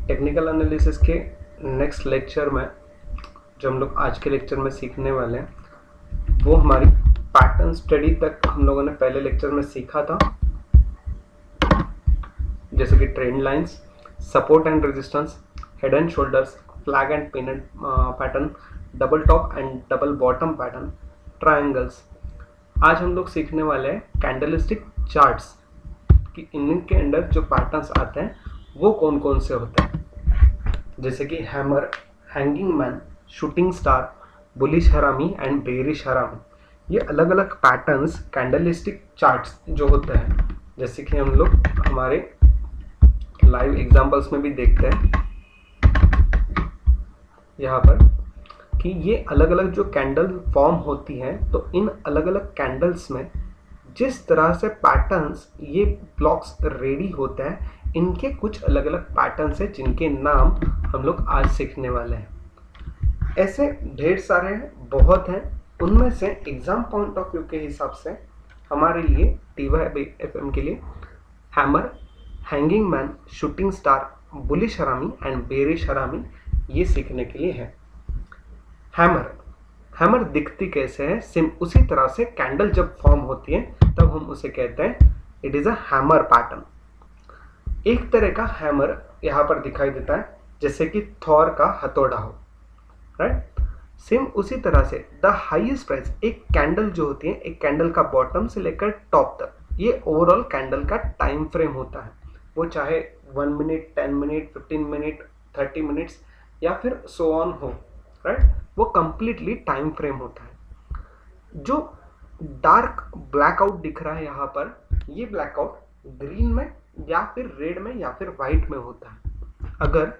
Technical analysis के next lecture में जो हम लोग आज के लेक्चर में सीखने वाले हैं वो हमारी पैटर्न स्टडी तक हम लोगों ने पहले लेक्चर में सीखा था, जैसे कि trend lines, support and resistance, head and shoulders, flag and pin pattern, double top and double bottom pattern, triangles. आज हम लोग सीखने वाले हैं कैंडलस्टिक चार्ट्स कि इनके अंदर जो पैटर्न्स आते हैं वो कौन कौन से होते हैं, जैसे कि hammer, hanging man, shooting star, bullish हरामी एंड बेरिश हरामी। ये अलग अलग पैटर्न्स कैंडलस्टिक चार्ट्स जो होते हैं, जैसे कि हम लोग हमारे लाइव एग्जांपल्स में भी देखते हैं यहाँ पर कि ये अलग अलग जो कैंडल फॉर्म होती हैं, तो इन अलग अलग कैंडल्स में जिस तरह से पैटर्न्स ये ब्लॉक्स रेडी होते हैं, इनके कुछ अलग अलग पैटर्न्स हैं जिनके नाम हम लोग आज सीखने वाले हैं। ऐसे ढेर सारे हैं, बहुत हैं। उनमें से एग्जाम पॉइंट ऑफ व्यू के हिसाब से हमारे लिए TYFM के लिए hammer, hanging man, shooting star, bullish हरामी एंड बेरिश हरामी ये सीखने के लिए है। हैमर दिखती कैसे है, सिम उसी तरह से कैंडल जब फॉर्म होती है तब हम उसे कहते हैं it is a hammer pattern. एक तरह का हैमर यहाँ पर दिखाई देता है जैसे कि थॉर का हथौड़ा हो, राइट। सेम उसी तरह से द हाईएस्ट प्राइस, एक कैंडल जो होती है, एक कैंडल का बॉटम से लेकर टॉप तक, ये ओवरऑल कैंडल का टाइम फ्रेम होता है। वो चाहे 1 मिनट, 10 मिनट, 15 मिनट, 30 मिनट्स या फिर सो ऑन हो, राइट। वो कंप्लीटली टाइम फ्रेम होता है। जो डार्क ब्लैकआउट दिख रहा है यहाँ पर, ये ब्लैकआउट ग्रीन में या फिर रेड में या फिर व्हाइट में होता है। अगर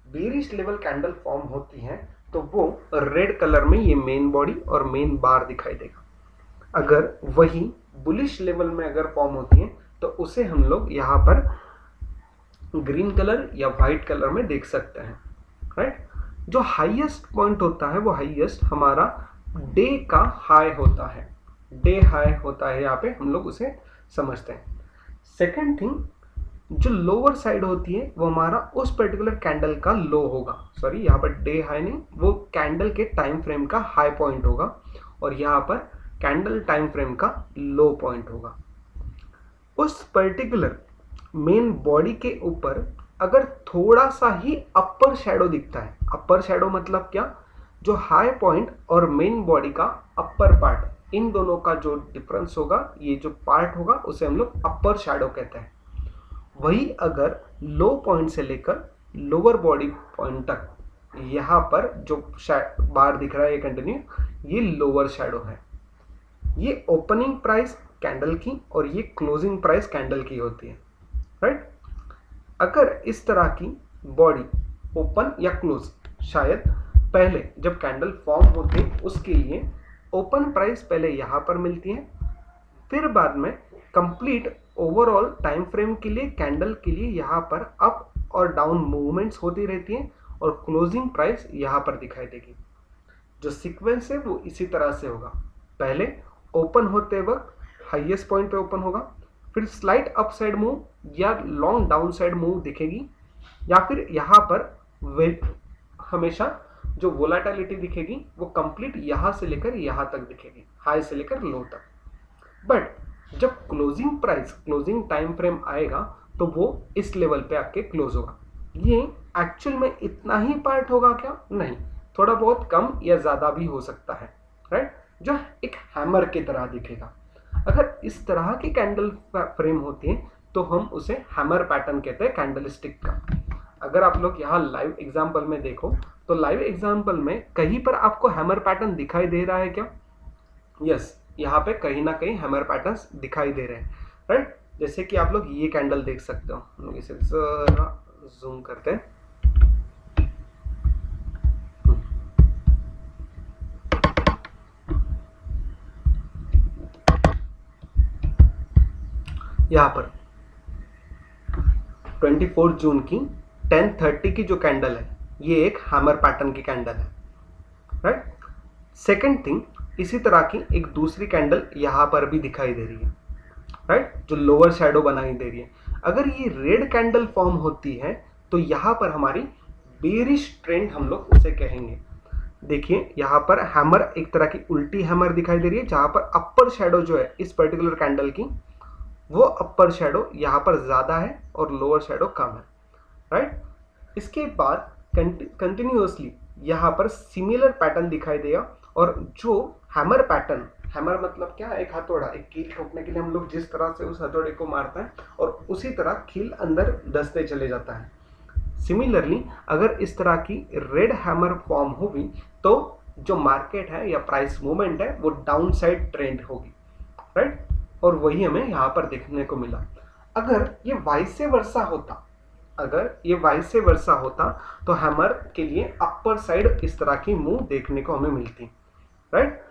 बेरिश लेवल कैंडल फॉर्म होती है तो वो रेड कलर में ये मेन बॉडी और मेन बार दिखाई देगा। अगर वही बुलिश लेवल में अगर फॉर्म होती है तो उसे हम लोग यहाँ पर ग्रीन कलर या व्हाइट कलर में देख सकते हैं, राइट। जो हाईएस्ट पॉइंट होता है वो हाईएस्ट हमारा डे का हाई होता है, डे हाई होता है, यहाँ पे हम लोग उसे समझते हैं। सेकेंड थिंग, जो लोअर साइड होती है वो हमारा उस पर्टिकुलर कैंडल का लो होगा, सॉरी यहाँ पर डे हाई नहीं, वो कैंडल के टाइम फ्रेम का हाई पॉइंट होगा और यहाँ पर कैंडल टाइम फ्रेम का लो पॉइंट होगा। उस पर्टिकुलर मेन बॉडी के ऊपर अगर थोड़ा सा ही अपर शैडो दिखता है, अपर शैडो मतलब क्या, जो हाई पॉइंट और मेन बॉडी का अपर पार्ट, इन दोनों का जो डिफरेंस होगा, ये जो पार्ट होगा उसे हम लोग अपर शैडो कहते हैं। वही अगर लो पॉइंट से लेकर लोअर बॉडी पॉइंट तक यहाँ पर जो बार दिख रहा है ये कंटिन्यू, ये लोअर शैडो है। ये ओपनिंग प्राइस कैंडल की और ये क्लोजिंग प्राइस कैंडल की होती है, राइट। अगर इस तरह की बॉडी ओपन या क्लोज, शायद पहले जब कैंडल फॉर्म होती है उसके लिए ओपन प्राइस पहले यहाँ पर मिलती है, फिर बाद में कंप्लीट ओवरऑल टाइम फ्रेम के लिए कैंडल के लिए यहाँ पर अप और डाउन मूवमेंट्स होती रहती हैं और क्लोजिंग प्राइस यहाँ पर दिखाई देगी। जो सीक्वेंस है वो इसी तरह से होगा, पहले ओपन होते वक्त हाईएस्ट पॉइंट पे ओपन होगा, फिर स्लाइट अप साइड मूव या लॉन्ग डाउन साइड मूव दिखेगी, या फिर यहाँ पर हमेशा जो वोलाटिलिटी दिखेगी वो कंप्लीट यहाँ से लेकर यहाँ तक दिखेगी, हाई से लेकर लो तक। बट जब closing price, closing time frame आएगा तो वो इस लेवल पे आके क्लोज होगा। ये एक्चुअल में इतना ही पार्ट होगा क्या? नहीं, थोड़ा बहुत कम या ज़्यादा भी हो सकता है, राइट। जो एक हैमर की तरह दिखेगा। अगर इस तरह की कैंडल फ्रेम होती है तो हम उसे हैमर पैटर्न कहते हैं कैंडलस्टिक का। अगर आप लोग यहाँ लाइव एग्जाम्पल में देखो तो लाइव एग्जाम्पल में कहीं पर आपको हैमर पैटर्न दिखाई दे रहा है क्या? यस, यहाँ पे कहीं ना कहीं हैमर पैटर्न्स दिखाई दे रहे हैं, राइट। जैसे कि आप लोग ये कैंडल देख सकते हो, हम लोग इसे जरा जूम करते हैं। यहाँ पर 24 जून की 10:30 की जो कैंडल है ये एक हैमर पैटर्न की कैंडल है, राइट। सेकंड थिंग, इसी तरह की एक दूसरी कैंडल यहाँ पर भी दिखाई दे रही है, राइट, जो लोअर शैडो बनाई दे रही है। अगर ये रेड कैंडल फॉर्म होती है तो यहाँ पर हमारी बेरिश ट्रेंड हम लोग उसे कहेंगे। देखिए यहाँ पर हैमर एक तरह की उल्टी हैमर दिखाई दे रही है, जहां पर अपर शेडो जो है इस पर्टिकुलर कैंडल की, वो अपर शेडो यहाँ पर ज्यादा है और लोअर शेडो कम है, राइट। इसके बाद कंटिन्यूअसली यहाँ पर सिमिलर पैटर्न दिखाई देगा, और जो हैमर पैटर्न, हैमर मतलब क्या, एक हथौड़ा, एक कील ठोकने के लिए हम लोग जिस तरह से उस हथौड़े को मारते हैं और उसी तरह कील अंदर दसते चले जाता है। सिमिलरली अगर इस तरह की रेड हैमर फॉर्म होगी तो जो मार्केट है या प्राइस मूवमेंट है वो डाउन साइड ट्रेंड होगी, राइट। और वही हमें यहाँ पर देखने को मिला। अगर ये वाइस वर्सा होता, अगर ये वाइस वर्सा होता तो हैमर के लिए अपर साइड इस तरह की मूव देखने को हमें मिलती, right.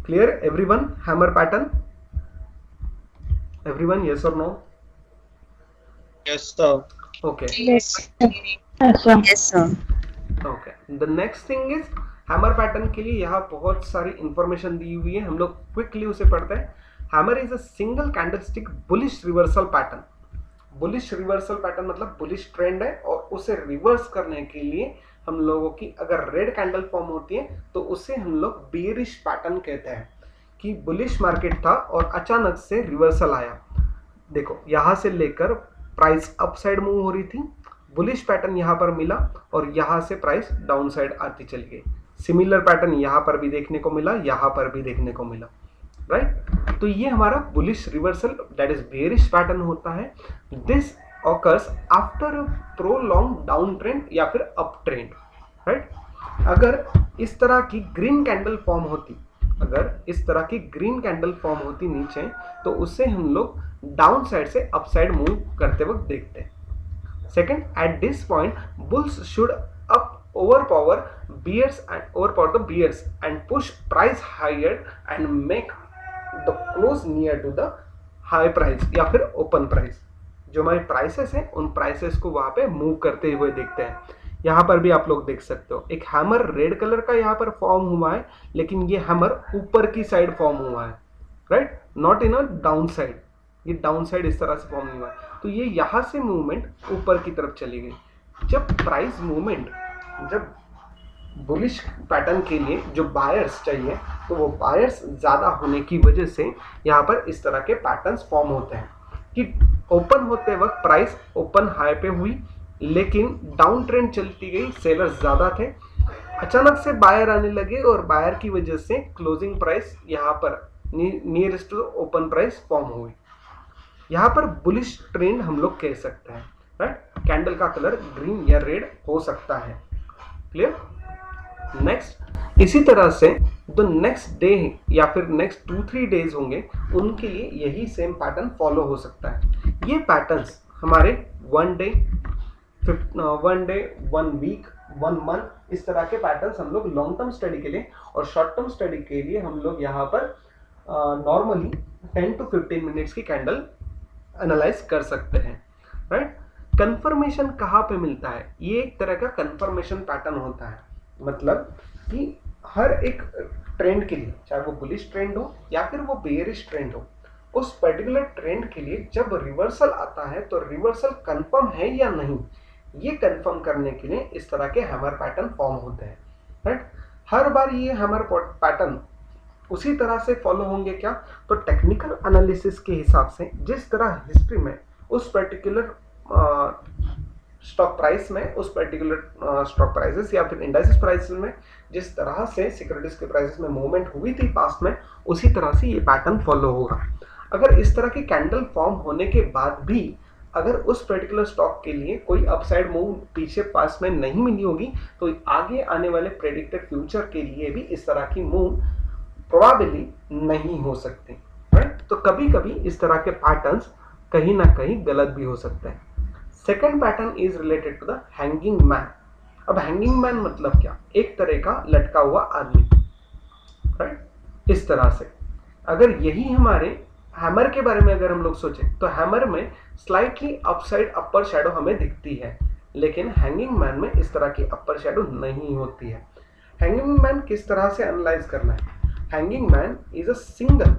Clear everyone, hammer pattern, everyone, yes और no? Yes, sir. Okay. Yes. Yes, sir. Yes, sir. Okay. The next thing is hammer pattern के लिए यहाँ बहुत सारी इंफॉर्मेशन दी हुई है, हम लोग क्विकली उसे पढ़ते हैं। Hammer is a single candlestick bullish reversal pattern. Bullish reversal pattern मतलब बुलिश ट्रेंड है और उसे रिवर्स करने के लिए हम लोगों की अगर रेड कैंडल फॉर्म होती है तो उसे हम लोग बेयरिश पैटर्न कहते हैं, कि बुलिश मार्केट था और अचानक से रिवर्सल आया। देखो यहाँ से लेकर प्राइस अप साइड मूव हो रही थी, बुलिश पैटर्न यहाँ पर मिला और यहाँ से प्राइस डाउन साइड आती चली गई। सिमिलर पैटर्न यहाँ पर भी देखने को मिला, यहाँ पर भी देखने को मिला, राइट। तो ये हमारा bullish reversal that is bearish pattern होता है। This occurs after a prolong down trend या फिर अप ट्रेंड, राइट। अगर इस तरह की ग्रीन कैंडल फॉर्म होती, अगर इस तरह की ग्रीन कैंडल फॉर्म होती नीचे, तो उससे हम लोग डाउन साइड से अप साइड मूव करते वक्त देखते हैं। Second, at this point bulls should up overpower the bears and push price higher and make the close near to the high price या फिर open price। जो हमारे प्राइसेस हैं उन प्राइसेस को वहां पे मूव करते हुए देखते हैं। यहाँ पर भी आप लोग देख सकते हो एक हैमर रेड कलर का यहाँ पर फॉर्म हुआ है, लेकिन ये हैमर ऊपर की साइड फॉर्म हुआ है, right, not in a down side. ये डाउन साइड इस तरह से फॉर्म नहीं हुआ है, तो ये यहाँ से मूवमेंट ऊपर की तरफ चली गई। जब प्राइस मूवमेंट, जब बुलिश पैटर्न के लिए जो बायर्स चाहिए, तो वो बायर्स ज़्यादा होने की वजह से यहाँ पर इस तरह के पैटर्न्स फॉर्म होते हैं कि ओपन होते वक्त प्राइस ओपन हाई पे हुई, लेकिन डाउन ट्रेंड चलती गई, सेलर्स ज़्यादा थे, अचानक से बायर आने लगे और बायर की वजह से क्लोजिंग प्राइस यहाँ पर nearest to open price form हुई। यहाँ पर बुलिश ट्रेंड हम लोग कह सकते हैं, राइट। कैंडल का कलर ग्रीन या रेड हो सकता है, क्लियर। नेक्स्ट, इसी तरह से जो नेक्स्ट डे या फिर नेक्स्ट 2-3 डेज होंगे उनके लिए यही सेम पैटर्न फॉलो हो सकता है। ये पैटर्न्स हमारे 1 डे, 1 वीक, 1 मंथ, इस तरह के पैटर्न्स हम लोग लॉन्ग टर्म स्टडी के लिए और शॉर्ट टर्म स्टडी के लिए हम लोग यहाँ पर नॉर्मली 10 to 15 मिनट्स की कैंडल एनालाइज कर सकते हैं, राइट। कंफर्मेशन कहाँ पे मिलता है? ये एक तरह का कंफर्मेशन पैटर्न होता है, मतलब कि हर एक ट्रेंड के लिए, चाहे वो बुलिश ट्रेंड हो या फिर वो बेयरिश ट्रेंड हो, उस पर्टिकुलर ट्रेंड के लिए जब रिवर्सल आता है तो रिवर्सल कंफर्म है या नहीं, ये कंफर्म करने के लिए इस तरह के हैमर पैटर्न फॉर्म होते हैं, राइट। हर बार ये हैमर पैटर्न उसी तरह से फॉलो होंगे क्या? तो टेक्निकल एनालिसिस के हिसाब से जिस तरह हिस्ट्री में उस पर्टिकुलर स्टॉक प्राइस में, उस पर्टिकुलर स्टॉक प्राइसेस या फिर इंडाइसेस प्राइसेस में जिस तरह से सिक्योरिटीज के प्राइसेस में मूवमेंट हुई थी पास्ट में, उसी तरह से ये पैटर्न फॉलो होगा। अगर इस तरह की कैंडल फॉर्म होने के बाद भी अगर उस पर्टिकुलर स्टॉक के लिए कोई अपसाइड मूव पीछे पास में नहीं मिली होगी, तो आगे आने वाले प्रेडिक्टेड फ्यूचर के लिए भी इस तरह की मूव प्रोबेबली नहीं हो सकती, राइट। तो कभी कभी इस तरह के पैटर्न्स कहीं ना कहीं गलत भी हो सकते हैं। Second pattern is related to the hanging man. अब हैंगिंग मैन मतलब क्या? एक तरह का लटका हुआ आदमी, राइट, इस तरह से। अगर यही हमारे हैमर के बारे में अगर हम लोग सोचें तो हैमर में स्लाइटली अपसाइड अपर शैडो हमें दिखती है, लेकिन हैंगिंग मैन में इस तरह की अपर शैडो नहीं होती है। हैंगिंग मैन किस तरह से एनालाइज करना है? Hanging man is a single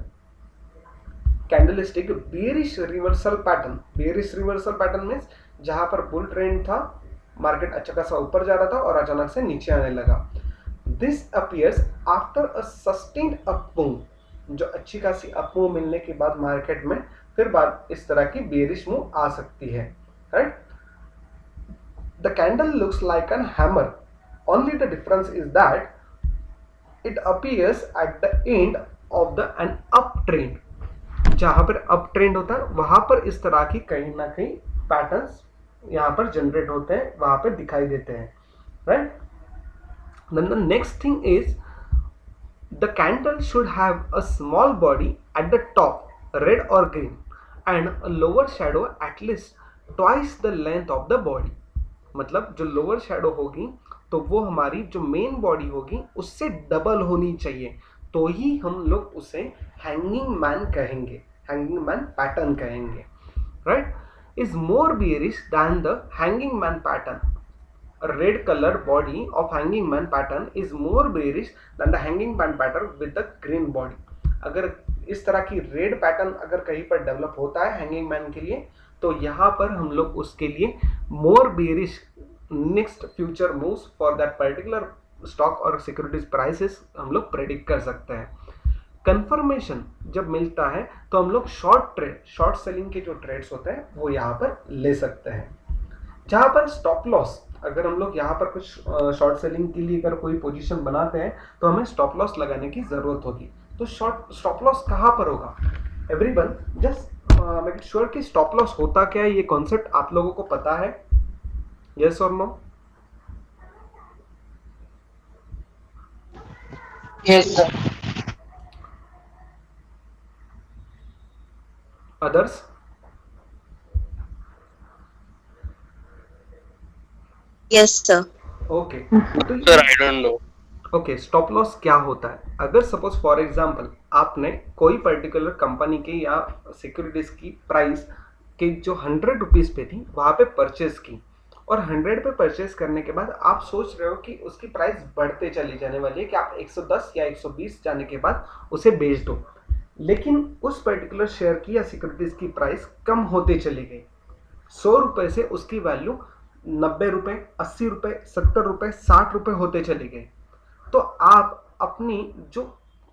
candlestick bearish reversal pattern. Bearish reversal pattern means जहां पर बुल ट्रेंड था, मार्केट अच्छा खासा ऊपर जा रहा था और अचानक से नीचे आने लगा। This appears after a sustained up move, जो अच्छी खासी अपमूव मिलने के बाद मार्केट में फिर बाद इस तरह की बेरिश मूव आ सकती है, right. The candle looks like an hammer, only the difference is that it appears at the end of the an up trend. जहां पर अप ट्रेंड होता है वहां पर इस तरह की कहीं ना कहीं पैटर्न्स यहां पर जनरेट होते हैं, वहां पर दिखाई देते हैं, right. Then the next thing is the candle should have a small body at the top, red or green, and a lower shadow at least twice the length of the body। मतलब जो lower shadow होगी तो वो हमारी जो main body होगी उससे double होनी चाहिए, तो ही हम लोग उसे हैंगिंग मैन कहेंगे, हैंगिंग मैन पैटर्न कहेंगे, right. Is more bearish than the hanging man pattern. A red color body of hanging man pattern is more bearish than the hanging man pattern with the green body। अगर इस तरह की red pattern अगर कहीं पर develop होता है hanging man के लिए, तो यहाँ पर हम लोग उसके लिए more bearish next future moves for that particular stock और सिक्योरिटीज प्राइसेस हम लोग प्रेडिक्ट कर सकते हैं। कंफर्मेशन जब मिलता है तो हम लोग शॉर्ट ट्रेड, शॉर्ट सेलिंग के जो ट्रेड्स होते हैं वो यहाँ पर ले सकते हैं। जहां पर स्टॉप लॉस, अगर हम लोग यहाँ पर कुछ शॉर्ट सेलिंग के लिए अगर कोई पोजीशन बनाते हैं तो हमें स्टॉप लॉस लगाने की जरूरत होगी। तो स्टॉप लॉस कहाँ पर होगा? एवरीवन जस्ट मेक श्योर कि स्टॉप लॉस होता क्या है, ये कॉन्सेप्ट आप लोगों को पता है, यस और no? Yes, sir. Others? Yes, sir. Okay, तो Sir, I don't know. Okay, stop loss क्या होता है? अगर सपोज फॉर एग्जांपल आपने कोई पर्टिकुलर कंपनी के या सिक्योरिटीज की प्राइस के जो 100 रुपीज पे थी वहां पे परचेज की, और 100 पे परचेज करने के बाद आप सोच रहे हो कि उसकी प्राइस बढ़ते चली जाने वाली है, कि आप 110 या 120 जाने के बाद उसे बेच दो, लेकिन उस पर्टिकुलर शेयर की या सिक्योरिटीज की प्राइस कम होते चली गई। 100 रुपए से उसकी वैल्यू 90 रुपए, 80 रुपए, 70 रुपए, 60 रुपए होते चले गए। तो आप अपनी जो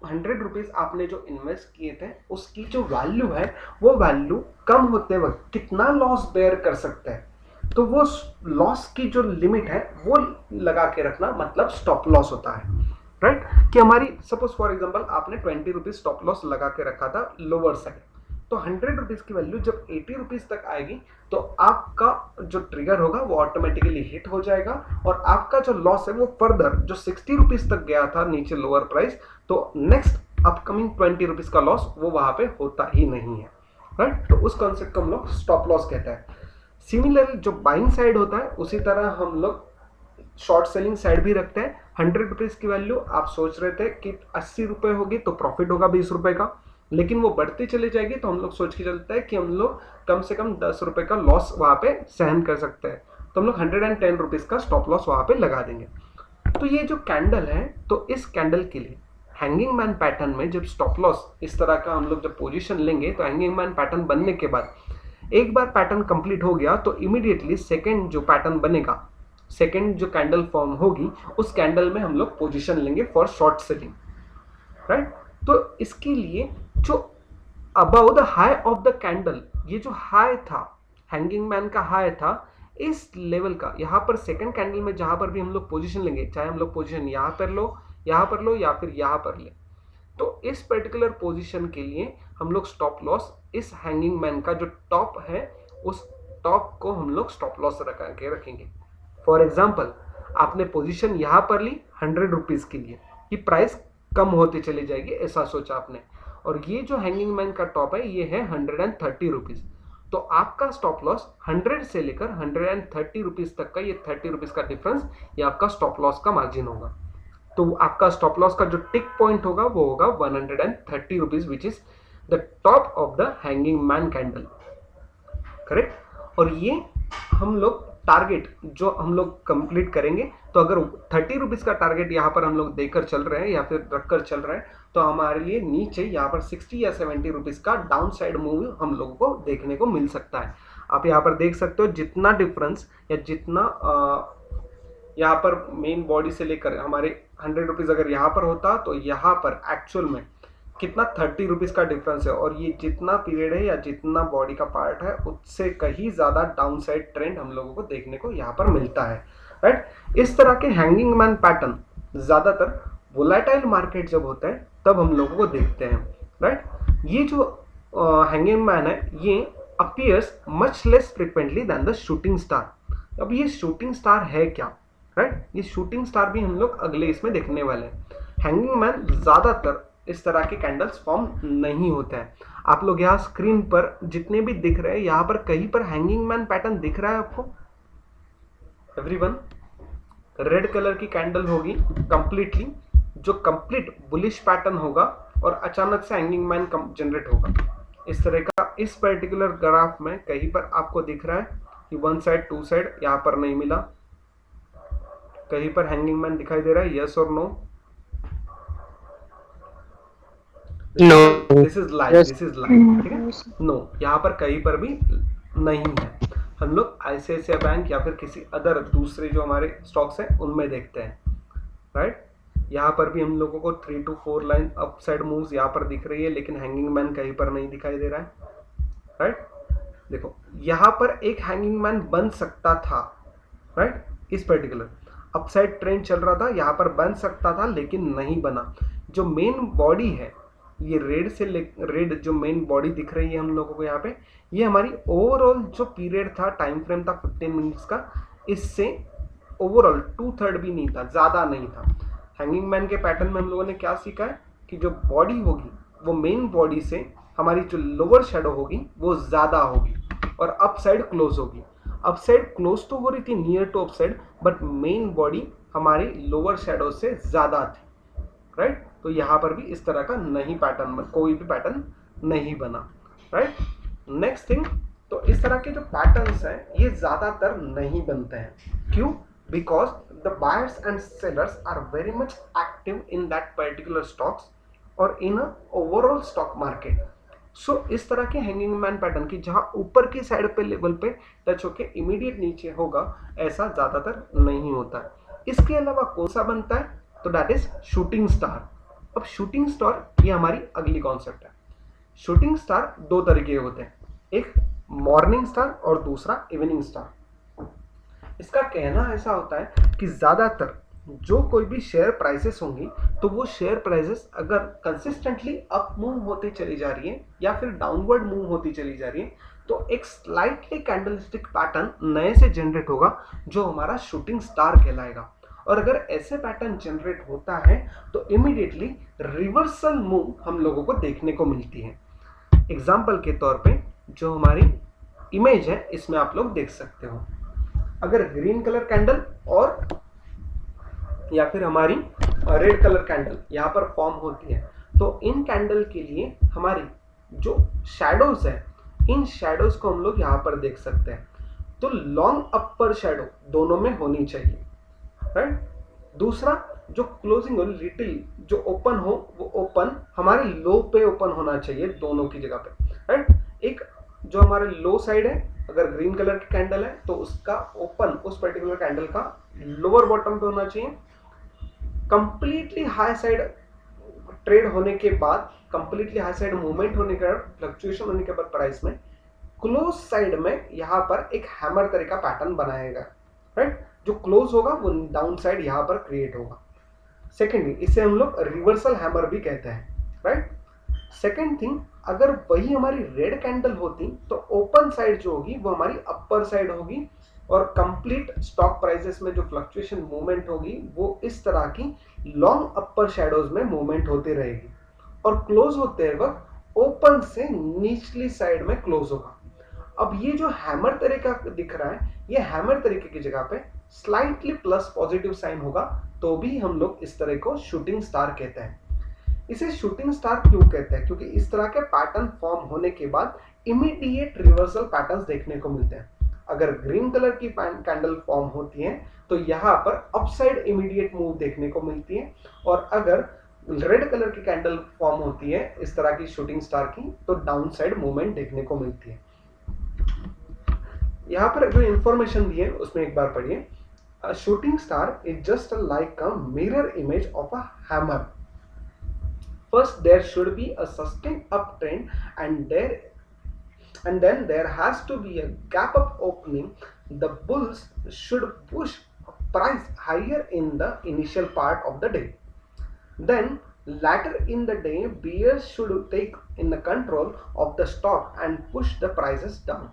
100 रुपीज आपने जो इन्वेस्ट किए थे उसकी जो वैल्यू है वो वैल्यू कम होते वक्त कितना लॉस बेयर कर सकते हैं, तो वो लॉस की जो लिमिट है वो लगा के रखना मतलब स्टॉप लॉस होता है, राइट। कि हमारी सपोज फॉर एग्जांपल आपने 20 रुपीज स्टॉप लॉस लगा के रखा था लोअर साइड, तो 100 रुपीज की वैल्यू जब 80 रुपीज तक आएगी तो आपका जो ट्रिगर होगा वो ऑटोमेटिकली हिट हो जाएगा, और आपका जो लॉस है वो फर्दर जो 60 रुपीज तक गया था नीचे लोअर प्राइस, तो नेक्स्ट अपकमिंग 20 रुपीज का लॉस वो वहां पे होता ही नहीं है, राइट। तो उस कॉन्सेप्ट को हम लोग स्टॉप लॉस कहते हैं। सिमिलरली जो बाइंग साइड होता है उसी तरह हम लोग शॉर्ट सेलिंग साइड भी रखते हैं। 100 रुपीज की वैल्यू आप सोच रहे थे कि 80 रुपए होगी तो प्रॉफिट होगा 20 रुपए का, लेकिन वो बढ़ती चली जाएगी तो हम लोग सोच के चलते हैं कि हम लोग कम से कम 10 रुपए का लॉस वहां पे सहन कर सकते हैं, तो हम लोग 110 रुपीज का स्टॉप लॉस वहां पे लगा देंगे। तो ये जो कैंडल है, तो इस कैंडल के लिए हैंगिंग मैन पैटर्न में जब स्टॉप लॉस इस तरह का हम लोग जब पोजीशन लेंगे तो हैंगिंग मैन पैटर्न बनने के बाद एक बार पैटर्न कंप्लीट हो गया तो इमीडिएटली सेकेंड जो पैटर्न बनेगा, सेकेंड जो कैंडल फॉर्म होगी उस कैंडल में हम लोग पोजीशन लेंगे फॉर शॉर्ट सेलिंग, राइट। तो इसके लिए जो above the high of the candle, ये जो हाई था हैंगिंग मैन का हाई था इस लेवल का, यहाँ पर सेकंड कैंडल में जहां पर भी हम लोग पोजीशन लेंगे, चाहे हम लोग पोजीशन यहाँ पर लो, यहाँ पर लो या फिर यहाँ पर ले, तो इस पर्टिकुलर पोजीशन के लिए हम लोग स्टॉप लॉस इस हैंगिंग मैन का जो टॉप है उस टॉप को हम लोग स्टॉप लॉस रखा के रखेंगे। फॉर एग्जाम्पल आपने पोजीशन यहाँ पर ली 100 रुपीज के लिए कि प्राइस कम होती चली जाएगी, ऐसा सोचा आपने, और ये जो हैंगिंग मैन का टॉप है ये है 130 रुपीज, तो आपका स्टॉप लॉस 100 से लेकर 130 रुपीज तक का, ये 30 रुपीज का डिफरेंस ये आपका स्टॉप लॉस का मार्जिन होगा। तो आपका स्टॉप लॉस का जो टिक पॉइंट होगा वो होगा 130 rupees, which is the top of the hanging man candle, correct. और ये हम लोग टारगेट जो हम लोग कंप्लीट करेंगे, तो अगर 30 रुपीज का टारगेट यहाँ पर हम लोग देकर चल रहे हैं या फिर रखकर चल रहे हैं तो हमारे लिए नीचे यहाँ पर 60 या 70 रुपीज का डाउन साइड मूव हम लोगों को देखने को मिल सकता है। आप यहाँ पर देख सकते हो जितना डिफरेंस या जितना यहाँ पर मेन बॉडी से लेकर हमारे 100 रुपीज़ अगर यहाँ पर होता तो यहाँ पर एक्चुअल में कितना 30 रुपीज़ का डिफरेंस है। और ये जितना पीरियड है या जितना बॉडी का पार्ट है उससे कहीं ज़्यादा डाउन साइड ट्रेंड हम लोगों को देखने को यहाँ पर मिलता है, राइट। इस तरह के हैंगिंग मैन पैटर्न ज़्यादातर वोलेटाइल मार्केट जब होते हैं तब हम लोगों को देखते हैं, राइट। ये जो हैंगिंग मैन है ये appears much less frequently than the shooting star. अब ये शूटिंग स्टार है क्या, राइट। ये शूटिंग स्टार भी हम लोग अगले इसमें देखने वाले हैं। हैंगिंग मैन ज़्यादातर इस तरह के कैंडल्स फॉर्म नहीं होते हैं। आप लोग यहाँ स्क्रीन पर जितने भी दिख रहे हैं यहाँ पर कहीं पर हैंगिंग मैन पैटर्न दिख रहा है आपको? एवरीवन, रेड कलर की कैंडल होगी कंप्लीटली, जो कंप्लीट बुलिश पैटर्न होगा और अचानक से हैंगिंग मैन जनरेट होगा इस तरह का। इस पर्टिकुलर ग्राफ में कहीं पर आपको दिख रहा है कि वन साइड टू साइड, यहाँ पर नहीं मिला। कहीं पर हैंगिंग मैन दिखाई दे रहा है? यस और no? No. This is live, this is live, ठीक है। नो, यहाँ पर कहीं पर भी नहीं है। हम लोग आईसीआईसीआई बैंक या फिर किसी अदर दूसरे जो हमारे स्टॉक्स हैं उनमें देखते हैं, राइट। यहाँ पर भी हम लोगों को 3 to 4 line up side moves यहाँ पर दिख रही है, लेकिन हैंगिंग मैन कहीं पर नहीं दिखाई दे रहा है, राइट। देखो यहाँ पर एक हैंगिंग मैन बन सकता था, राइट। इस पर्टिकुलर अपसाइड ट्रेंड चल रहा था, यहाँ पर बन सकता था लेकिन नहीं बना। जो मेन बॉडी है ये रेड जो मेन बॉडी दिख रही है हम लोगों को यहाँ पे, ये हमारी ओवरऑल जो पीरियड था, टाइम फ्रेम था 15 मिनट्स का, इससे ओवरऑल 2/3 भी नहीं था, ज़्यादा नहीं था। हैंगिंग मैन के पैटर्न में हम लोगों ने क्या सीखा है कि जो बॉडी होगी वो मेन बॉडी से हमारी जो लोअर शेडो होगी वो ज़्यादा होगी और अप साइड क्लोज होगी। अप साइड क्लोज तो हो रही थी near to up side, but main body हमारी लोअर शेडो से ज़्यादा थी, राइट। तो यहाँ पर भी इस तरह का नहीं पैटर्न, कोई भी पैटर्न नहीं बना, राइट। नेक्स्ट थिंग, तो इस तरह के जो पैटर्न्स हैं ये ज़्यादातर नहीं बनते हैं। क्यों? Because the buyers and sellers are very much active in that particular stocks और in a overall stock market. So इस तरह के हैंगिंग मैन पैटर्न की जहाँ ऊपर की साइड पे लेवल पे टच होके इमीडिएट नीचे होगा, ऐसा ज़्यादातर नहीं होता है। इसके अलावा कौन सा बनता है? तो दैट इज शूटिंग स्टार। अब शूटिंग स्टार ये हमारी अगली कॉन्सेप्ट है। शूटिंग स्टार दो तरीके होते हैं, एक मॉर्निंग स्टार और दूसरा इवनिंग स्टार। इसका कहना ऐसा होता है कि ज़्यादातर जो कोई भी शेयर प्राइसेस होंगी तो वो शेयर प्राइसेस अगर कंसिस्टेंटली अप मूव होती चली जा रही है या फिर डाउनवर्ड मूव होती चली जा रही है तो एक स्लाइटली कैंडलस्टिक पैटर्न नए से जनरेट होगा जो हमारा शूटिंग स्टार कहलाएगा। और अगर ऐसे पैटर्न जनरेट होता है तो इमीडिएटली रिवर्सल मूव हम लोगों को देखने को मिलती है। एग्जाम्पल के तौर पे जो हमारी इमेज है इसमें आप लोग देख सकते हो, अगर ग्रीन कलर कैंडल और या फिर हमारी रेड कलर कैंडल यहाँ पर फॉर्म होती है तो इन कैंडल के लिए हमारी जो शैडोज है इन शैडोज को हम लोग यहाँ पर देख सकते हैं। तो लॉन्ग अपर शैडो दोनों में होनी चाहिए, राइट। दूसरा जो क्लोजिंग हो लिटिल जो ओपन हो वो ओपन हमारे लो पे ओपन होना चाहिए दोनों की जगह पे, राइट। एक जो हमारे लो साइड है अगर ग्रीन कलर की कैंडल है तो उसका ओपन उस पर्टिकुलर कैंडल का लोअर बॉटम पे होना चाहिए। कंप्लीटली हाई साइड ट्रेड होने के बाद, कंप्लीटली हाई साइड मूवमेंट होने के बाद, फ्लक्चुएशन होने के बाद प्राइस में क्लोज साइड में यहाँ पर एक हैमर तरह का पैटर्न बनाएगा, राइट। जो क्लोज होगा वो डाउन साइड यहाँ पर क्रिएट होगा। सेकेंडली इसे हम लोग रिवर्सल हैमर भी कहते हैं, राइट। सेकेंड थिंग, अगर वही हमारी रेड कैंडल होती तो ओपन साइड जो होगी वो हमारी अपर साइड होगी और कंप्लीट स्टॉक प्राइसेस में जो फ्लक्चुएशन मूवमेंट होगी वो इस तरह की लॉन्ग अपर शैडोज में मूवमेंट होती रहेगी और क्लोज होते वक्त ओपन से निचली साइड में क्लोज होगा। अब ये जो हैमर तरीका दिख रहा है ये हैमर तरीके की जगह पे स्लाइटली प्लस पॉजिटिव साइन होगा तो भी हम लोग इस तरह को शूटिंग स्टार कहते हैं। इसे शूटिंग स्टार क्यों कहते हैं? क्योंकि इस तरह के पैटर्न फॉर्म होने के बाद इमीडिएट रिवर्सल पैटर्न्स देखने को मिलते हैं। अगर ग्रीन कलर की कैंडल फॉर्म होती है तो यहाँ पर अपसाइड इमीडिएट मूव देखने को मिलती है और अगर रेड कलर की कैंडल फॉर्म होती है इस तरह की शूटिंग स्टार की तो डाउन साइड मूवमेंट देखने को मिलती है। यहाँ पर जो इंफॉर्मेशन दी है उसमें एक बार पढ़िए. A shooting star is just like a mirror image of a hammer. First, there should be a sustained uptrend, and then there has to be a gap up opening. The bulls should push price higher in the initial part of the day. Then, later in the day, bears should take in the control of the stock and push the prices down.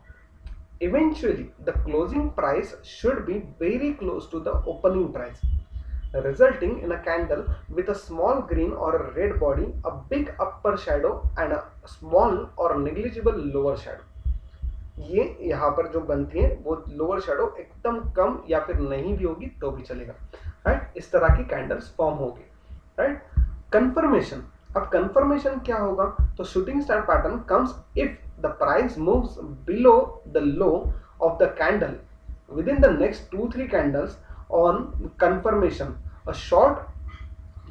Eventually, the closing price should be very close to the opening price, resulting in a candle with a small green or a red body, a big upper shadow and a small or negligible lower shadow. ये यहाँ पर जो बनती है वो lower shadow एकदम कम या फिर नहीं भी होगी तो भी चलेगा, राइट. इस तरह की कैंडल्स फॉर्म होगी, राइट. कंफर्मेशन. अब कंफर्मेशन क्या होगा? तो shooting star pattern comes if the price moves below the low of the candle within the next 2-3 candles. On confirmation, a short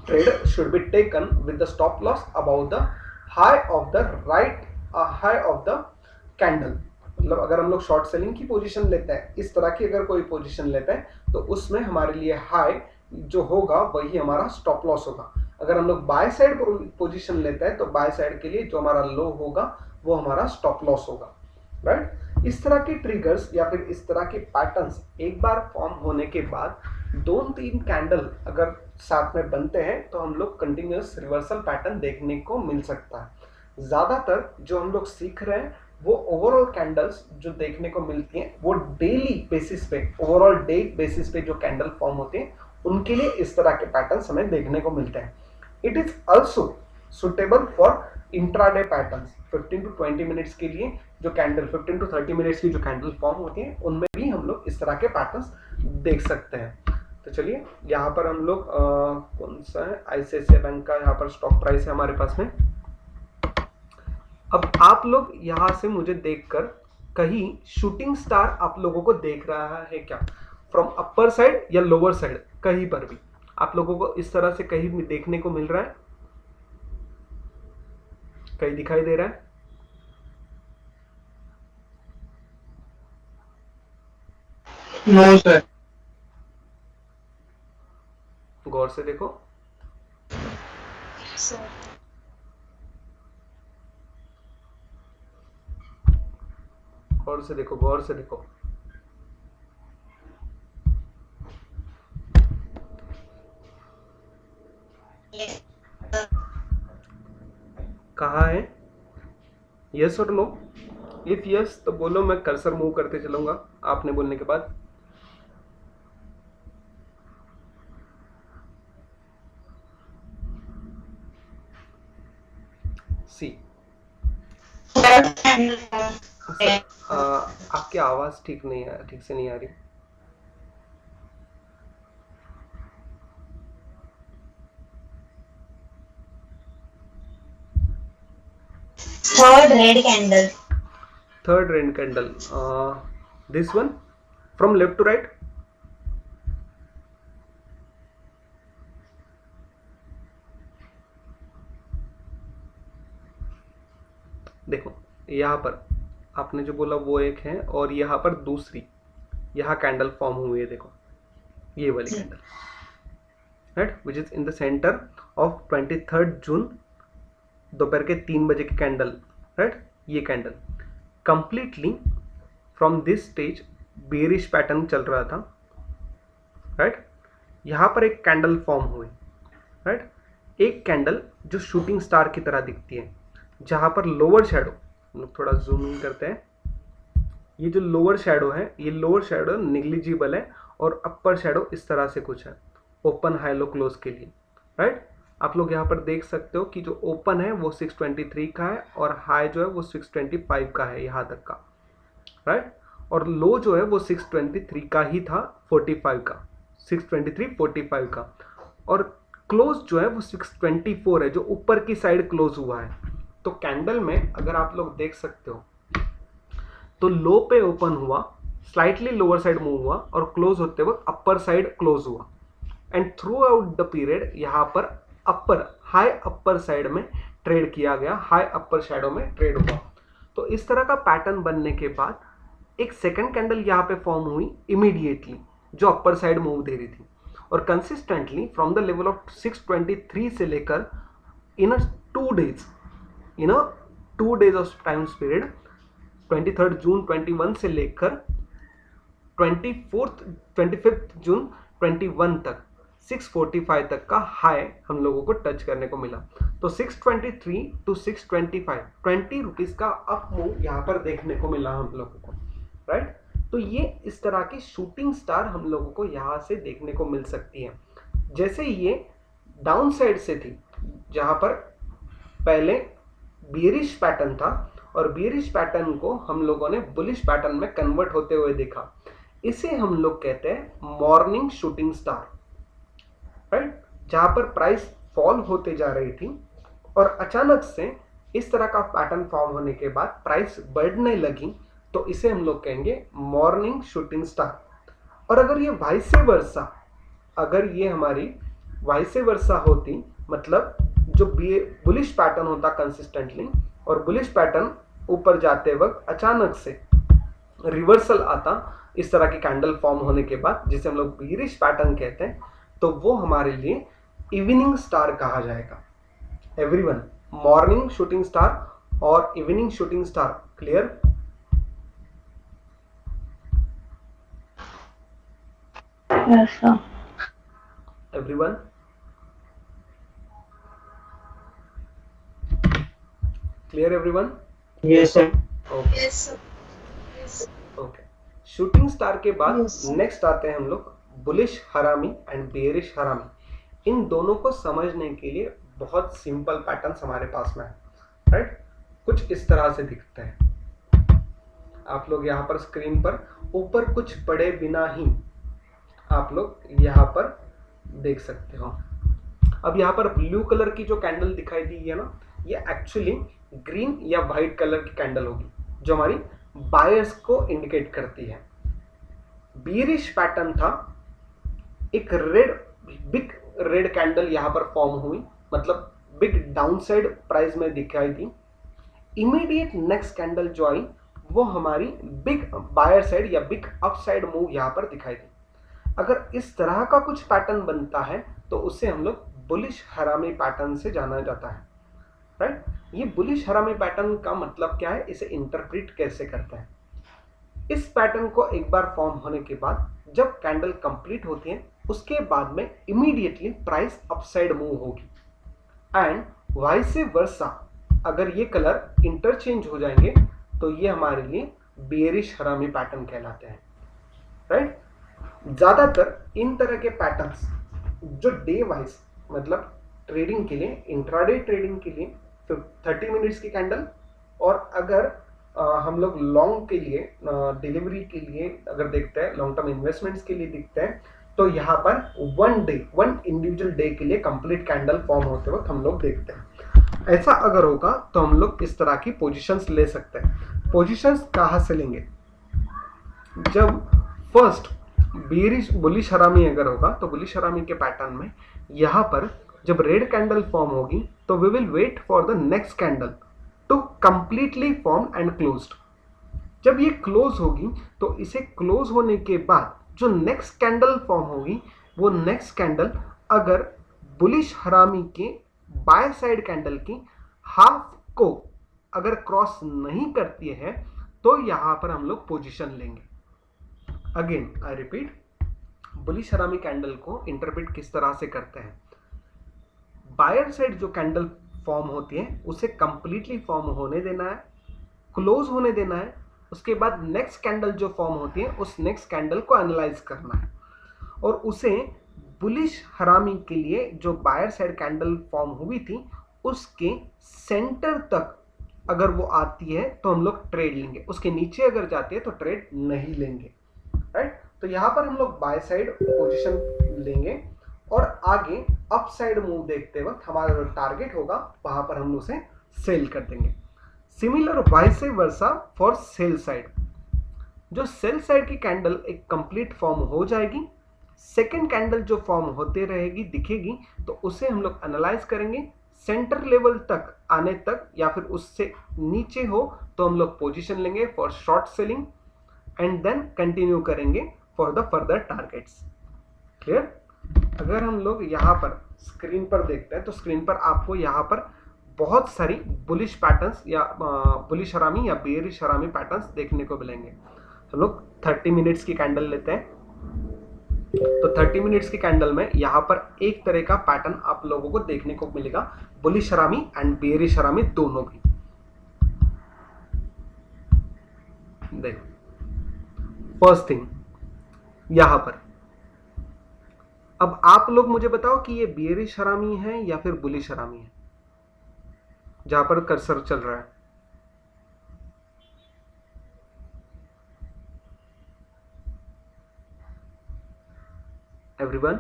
trade should be taken with the stop loss above the high of the high of the candle. मतलब अगर हम लोग short selling की position लेते हैं, इस तरह की अगर कोई पोजीशन लेते हैं तो उसमें हमारे लिए हाई जो होगा वही हमारा स्टॉप लॉस होगा. अगर हम लोग बाय साइड पोजीशन लेते हैं तो बाय साइड के लिए जो हमारा लो होगा वो हमारा स्टॉप लॉस होगा, राइट. इस तरह के ट्रिगर्स या फिर इस तरह के पैटर्न्स एक बार फॉर्म होने के बाद 2-3 कैंडल अगर साथ में बनते हैं तो हम लोग कंटिन्यूअस रिवर्सल पैटर्न देखने को मिल सकता है. ज्यादातर जो हम लोग सीख रहे हैं वो ओवरऑल कैंडल्स जो देखने को मिलती हैं वो डेली बेसिस पे, ओवरऑल डे बेसिस पे जो कैंडल फॉर्म होते हैं उनके लिए इस तरह के पैटर्न्स हमें देखने को मिलते हैं. It is also suitable for intraday patterns. 15 to 20 minutes के लिए जो कैंडल 15 to 30 मिनट्स की जो कैंडल फॉर्म होती है उनमें भी हम लोग इस तरह के पैटर्न्स देख सकते हैं. तो चलिए यहाँ पर हम लोग कौन सा है, आईसीआईसीआई बैंक का यहाँ पर स्टॉक प्राइस है हमारे पास में. अब आप लोग यहाँ से मुझे देखकर कहीं शूटिंग स्टार आप लोगों को देख रहा है क्या, फ्रॉम अपर साइड या लोअर साइड, कहीं पर भी आप लोगों को इस तरह से कहीं भी देखने को मिल रहा है, कहीं दिखाई दे रहा है? No sir. गौर से देखो. गौर से देखो, गौर से देखो. कहाँ है? यस और नो? इफ यस तो बोलो, मैं कर्सर मूव करते चलूंगा आपने बोलने के बाद. सी. आपकी आवाज ठीक नहीं है, ठीक से नहीं आ रही. Third red candle. Third red candle. This one from left to right. देखो यहाँ पर आपने जो बोला वो एक है और यहाँ पर दूसरी यहाँ कैंडल फॉर्म हुई है. देखो ये वाली candle, right, which is in the centre of 23 जून दोपहर के 3 बजे की कैंडल, राइट. ये candle completely from this stage bearish pattern चल रहा था, राइट. यहाँ पर एक कैंडल फॉर्म हुई, राइट. एक कैंडल जो शूटिंग स्टार की तरह दिखती है, जहाँ पर लोअर शेडो, थोड़ा जूम इन करते हैं. ये जो लोअर शेडो है, ये लोअर शेडो निग्लिजिबल है और अपर शेडो इस तरह से कुछ है ओपन हाई लो क्लोज के लिए, राइट. आप लोग यहाँ पर देख सकते हो कि जो ओपन है वो 623 का है और हाई जो है वो 625 का है यहाँ तक का, राइट. और लो जो है वो 623 का ही था, 45 का, 623.45 का. और क्लोज जो है वो 624 है जो ऊपर की साइड क्लोज हुआ है. तो कैंडल में अगर आप लोग देख सकते हो तो लो पे ओपन हुआ, स्लाइटली लोअर साइड मूव हुआ और क्लोज होते वक्त अपर साइड क्लोज हुआ. And through out the period यहाँ पर अपर हाई अपर साइड में ट्रेड किया गया, हाई अपर शेडो में ट्रेड हुआ. तो इस तरह का पैटर्न बनने के बाद एक सेकंड कैंडल यहाँ पे फॉर्म हुई इमीडिएटली जो अपर साइड मूव दे रही थी और consistently from the level of 623 से लेकर इन 2 days ऑफ टाइम पीरियड 23 जून 21 से लेकर 25 जून 21 तक 645 तक का हाई हम लोगों को टच करने को मिला। तो 623 टू 625 20 रुपीज का अप मूव यहाँ पर देखने को मिला हम लोगों को, राइट। तो ये इस तरह की शूटिंग स्टार हम लोगों को यहाँ से देखने को मिल सकती है। जैसे ये डाउन साइड से थी जहाँ पर पहले बियरिश पैटर्न था और बियरिश पैटर्न को हम लोगों ने बुलिश पैटर्न में कन्वर्ट होते हुए देखा, इसे हम लोग कहते हैं मॉर्निंग शूटिंग स्टार, राइट। जहां पर प्राइस फॉल होते जा रही थी और अचानक से इस तरह का पैटर्न फॉर्म होने के बाद प्राइस बढ़ने लगी, तो इसे हम लोग कहेंगे मॉर्निंग शूटिंग स्टार। और अगर ये वाइस वर्सा, अगर ये हमारी वाइस वर्सा होती, मतलब जो बुलिश पैटर्न होता कंसिस्टेंटली और बुलिश पैटर्न ऊपर जाते वक्त अचानक से रिवर्सल आता इस तरह की कैंडल फॉर्म होने के बाद, जिसे हम लोग बियरिश पैटर्न कहते हैं, तो वो हमारे लिए इवनिंग स्टार कहा जाएगा। एवरीवन, मॉर्निंग शूटिंग स्टार और evening shooting star clear? Yes, sir. Everyone, clear everyone? Yes, sir. Okay Yes, sir. Okay. Shooting star के बाद Yes. नेक्स्ट आते हैं हम लोग बुलिश हरामी एंड बेयरिश हरामी। इन दोनों को समझने के लिए बहुत सिंपल पैटर्न्स हमारे पास में है, राइट। कुछ इस तरह से दिखते हैं। आप लोग यहाँ पर स्क्रीन पर ऊपर कुछ पढ़े बिना ही आप लोग यहाँ पर देख सकते हो। अब यहाँ पर ब्लू कलर की जो कैंडल दिखाई दी है ना, ये एक्चुअली ग्रीन या व्हाइट कलर की कैंडल होगी जो हमारी बायर्स को इंडिकेट करती है। बियरिश पैटर्न था, एक बिग रेड कैंडल यहाँ पर फॉर्म हुई, मतलब बिग डाउनसाइड प्राइस में दिखाई दी। इमीडिएट नेक्स्ट कैंडल जो आई वो हमारी बिग बायर साइड या बिग अपसाइड मूव यहाँ पर दिखाई दी। अगर इस तरह का कुछ पैटर्न बनता है तो उसे हम लोग बुलिश हरामी पैटर्न से जाना जाता है, राइट। ये बुलिश हरामी पैटर्न का मतलब क्या है, इसे इंटरप्रेट कैसे करते हैं? इस पैटर्न को एक बार फॉर्म होने के बाद जब कैंडल कंप्लीट होती है उसके बाद में इमीडिएटली प्राइस अपसाइड मूव होगी एंड वाइस वर्सा। अगर ये कलर इंटरचेंज हो जाएंगे तो ये हमारे लिए बेयरिश हरामी पैटर्न कहलाते हैं, राइट। ज्यादातर इन तरह के पैटर्न्स जो डे वाइज, मतलब ट्रेडिंग के लिए, इंट्राडे ट्रेडिंग के लिए 30 मिनट्स की कैंडल, और अगर हम लोग लॉन्ग के लिए, डिलीवरी के लिए अगर देखते हैं, लॉन्ग टर्म इन्वेस्टमेंट्स के लिए दिखते हैं, तो यहाँ पर वन इंडिविजुअल डे के लिए कंप्लीट कैंडल फॉर्म होते वक्त हम लोग देखते हैं। ऐसा अगर होगा तो हम लोग इस तरह की पोजीशंस ले सकते हैं। पोजीशंस कहाँ से लेंगे? जब फर्स्ट बुलिश हरामी अगर होगा तो बुलिश हरामी के पैटर्न में यहाँ पर जब रेड कैंडल फॉर्म होगी तो we will wait for the next candle to completely form and closed. जब ये क्लोज होगी तो इसे क्लोज होने के बाद जो नेक्स्ट कैंडल फॉर्म होगी वो नेक्स्ट कैंडल अगर बुलिश हरामी के बाय साइड कैंडल की हाफ को अगर क्रॉस नहीं करती है तो यहाँ पर हम लोग पोजीशन लेंगे। अगेन आई रिपीट, बुलिश हरामी कैंडल को इंटरप्रेट किस तरह से करते हैं? बायर साइड जो कैंडल फॉर्म होती है उसे कंप्लीटली फॉर्म होने देना है, क्लोज होने देना है। उसके बाद नेक्स्ट कैंडल जो फॉर्म होती है उस नेक्स्ट कैंडल को एनालाइज करना है और उसे बुलिश हरामी के लिए जो बायर साइड कैंडल फॉर्म हुई थी उसके सेंटर तक अगर वो आती है तो हम लोग ट्रेड लेंगे, उसके नीचे अगर जाती है तो ट्रेड नहीं लेंगे, राइट। तो यहाँ पर हम लोग बाय साइड पोजीशन लेंगे और आगे अप साइड मूव देखते वक्त हमारा जो टारगेट होगा वहां पर हम उसे सेल कर देंगे। Similar vice versa for sell side. जो सेल साइड की कैंडल एक कंप्लीट फॉर्म हो जाएगी, सेकंड कैंडल जो फॉर्म होते रहेगी दिखेगी तो उसे हम लोग एनालाइज करेंगे, सेंटर लेवल तक आने तक या फिर उससे नीचे हो तो हम लोग पोजीशन लेंगे for short selling and then continue करेंगे for the further targets. Clear? अगर हम लोग यहाँ पर स्क्रीन पर देखते हैं तो स्क्रीन पर आपको यहाँ पर बहुत सारी बुलिश पैटर्न्स या बुलिश हरामी या बेयरिश हरामी पैटर्न्स देखने को मिलेंगे। हम लोग 30 मिनट्स की कैंडल लेते हैं तो 30 मिनट्स की कैंडल में यहाँ पर एक तरह का पैटर्न आप लोगों को देखने को मिलेगा, बुलिश हरामी एंड बेयरिश हरामी दोनों भी। देखो फर्स्ट थिंग यहाँ पर, अब आप लोग मुझे बताओ कि ये बेयरिश हरामी है या फिर बुलिश हरामी है जहां पर कर्सर चल रहा है। Everyone,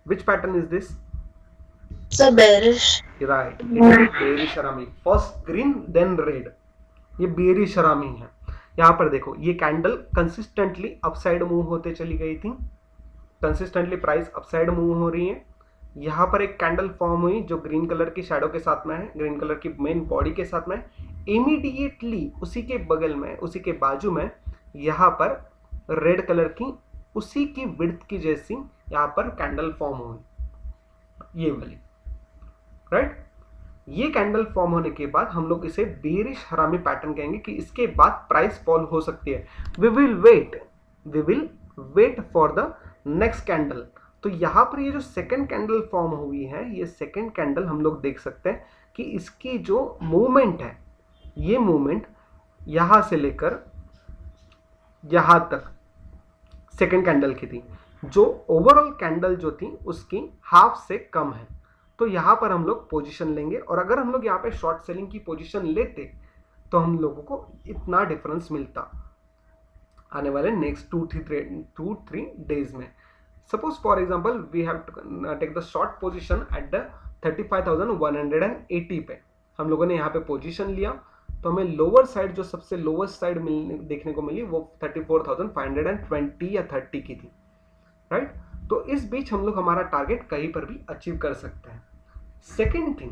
which pattern is this? Sir, bearish. Right, bearish हरामी। फर्स्ट ग्रीन देन रेड, ये बेयरिश हरामी है। यहां पर देखो ये कैंडल कंसिस्टेंटली अपसाइड मूव होते चली गई थी, कंसिस्टेंटली प्राइस अपसाइड मूव हो रही है। यहाँ पर एक कैंडल फॉर्म हुई जो ग्रीन कलर की शैडो के साथ में है, ग्रीन कलर की मेन बॉडी के साथ में। इमीडिएटली उसी के बगल में, उसी के बाजू में यहाँ पर रेड कलर की उसी की विड्थ की जैसी यहाँ पर कैंडल फॉर्म हुई, ये वाली, राइट। ये कैंडल फॉर्म होने के बाद हम लोग इसे बेयरिश हरामी पैटर्न कहेंगे कि इसके बाद प्राइस फॉल हो सकती है। We will wait for the next candle. तो यहाँ पर ये जो सेकंड कैंडल फॉर्म हुई है, ये सेकंड कैंडल हम लोग देख सकते हैं कि इसकी जो मूवमेंट है, ये मूवमेंट यहाँ से लेकर यहाँ तक सेकंड कैंडल की थी, जो ओवरऑल कैंडल जो थी उसकी हाफ से कम है। तो यहाँ पर हम लोग पोजीशन लेंगे, और अगर हम लोग यहाँ पे शॉर्ट सेलिंग की पोजीशन लेते तो हम लोगों को इतना डिफरेंस मिलता आने वाले नेक्स्ट 2-3 डेज में। Suppose for example we have to take the short position at the 35,180 पे, हम लोगों ने यहाँ पे पोजीशन लिया तो हमें लोअर साइड, जो सबसे लोवेस्ट साइड देखने को मिली वो 34,520 या 30 की थी, राइट। तो इस बीच हम लोग हमारा टारगेट कहीं पर भी अचीव कर सकते हैं। सेकेंड थिंग,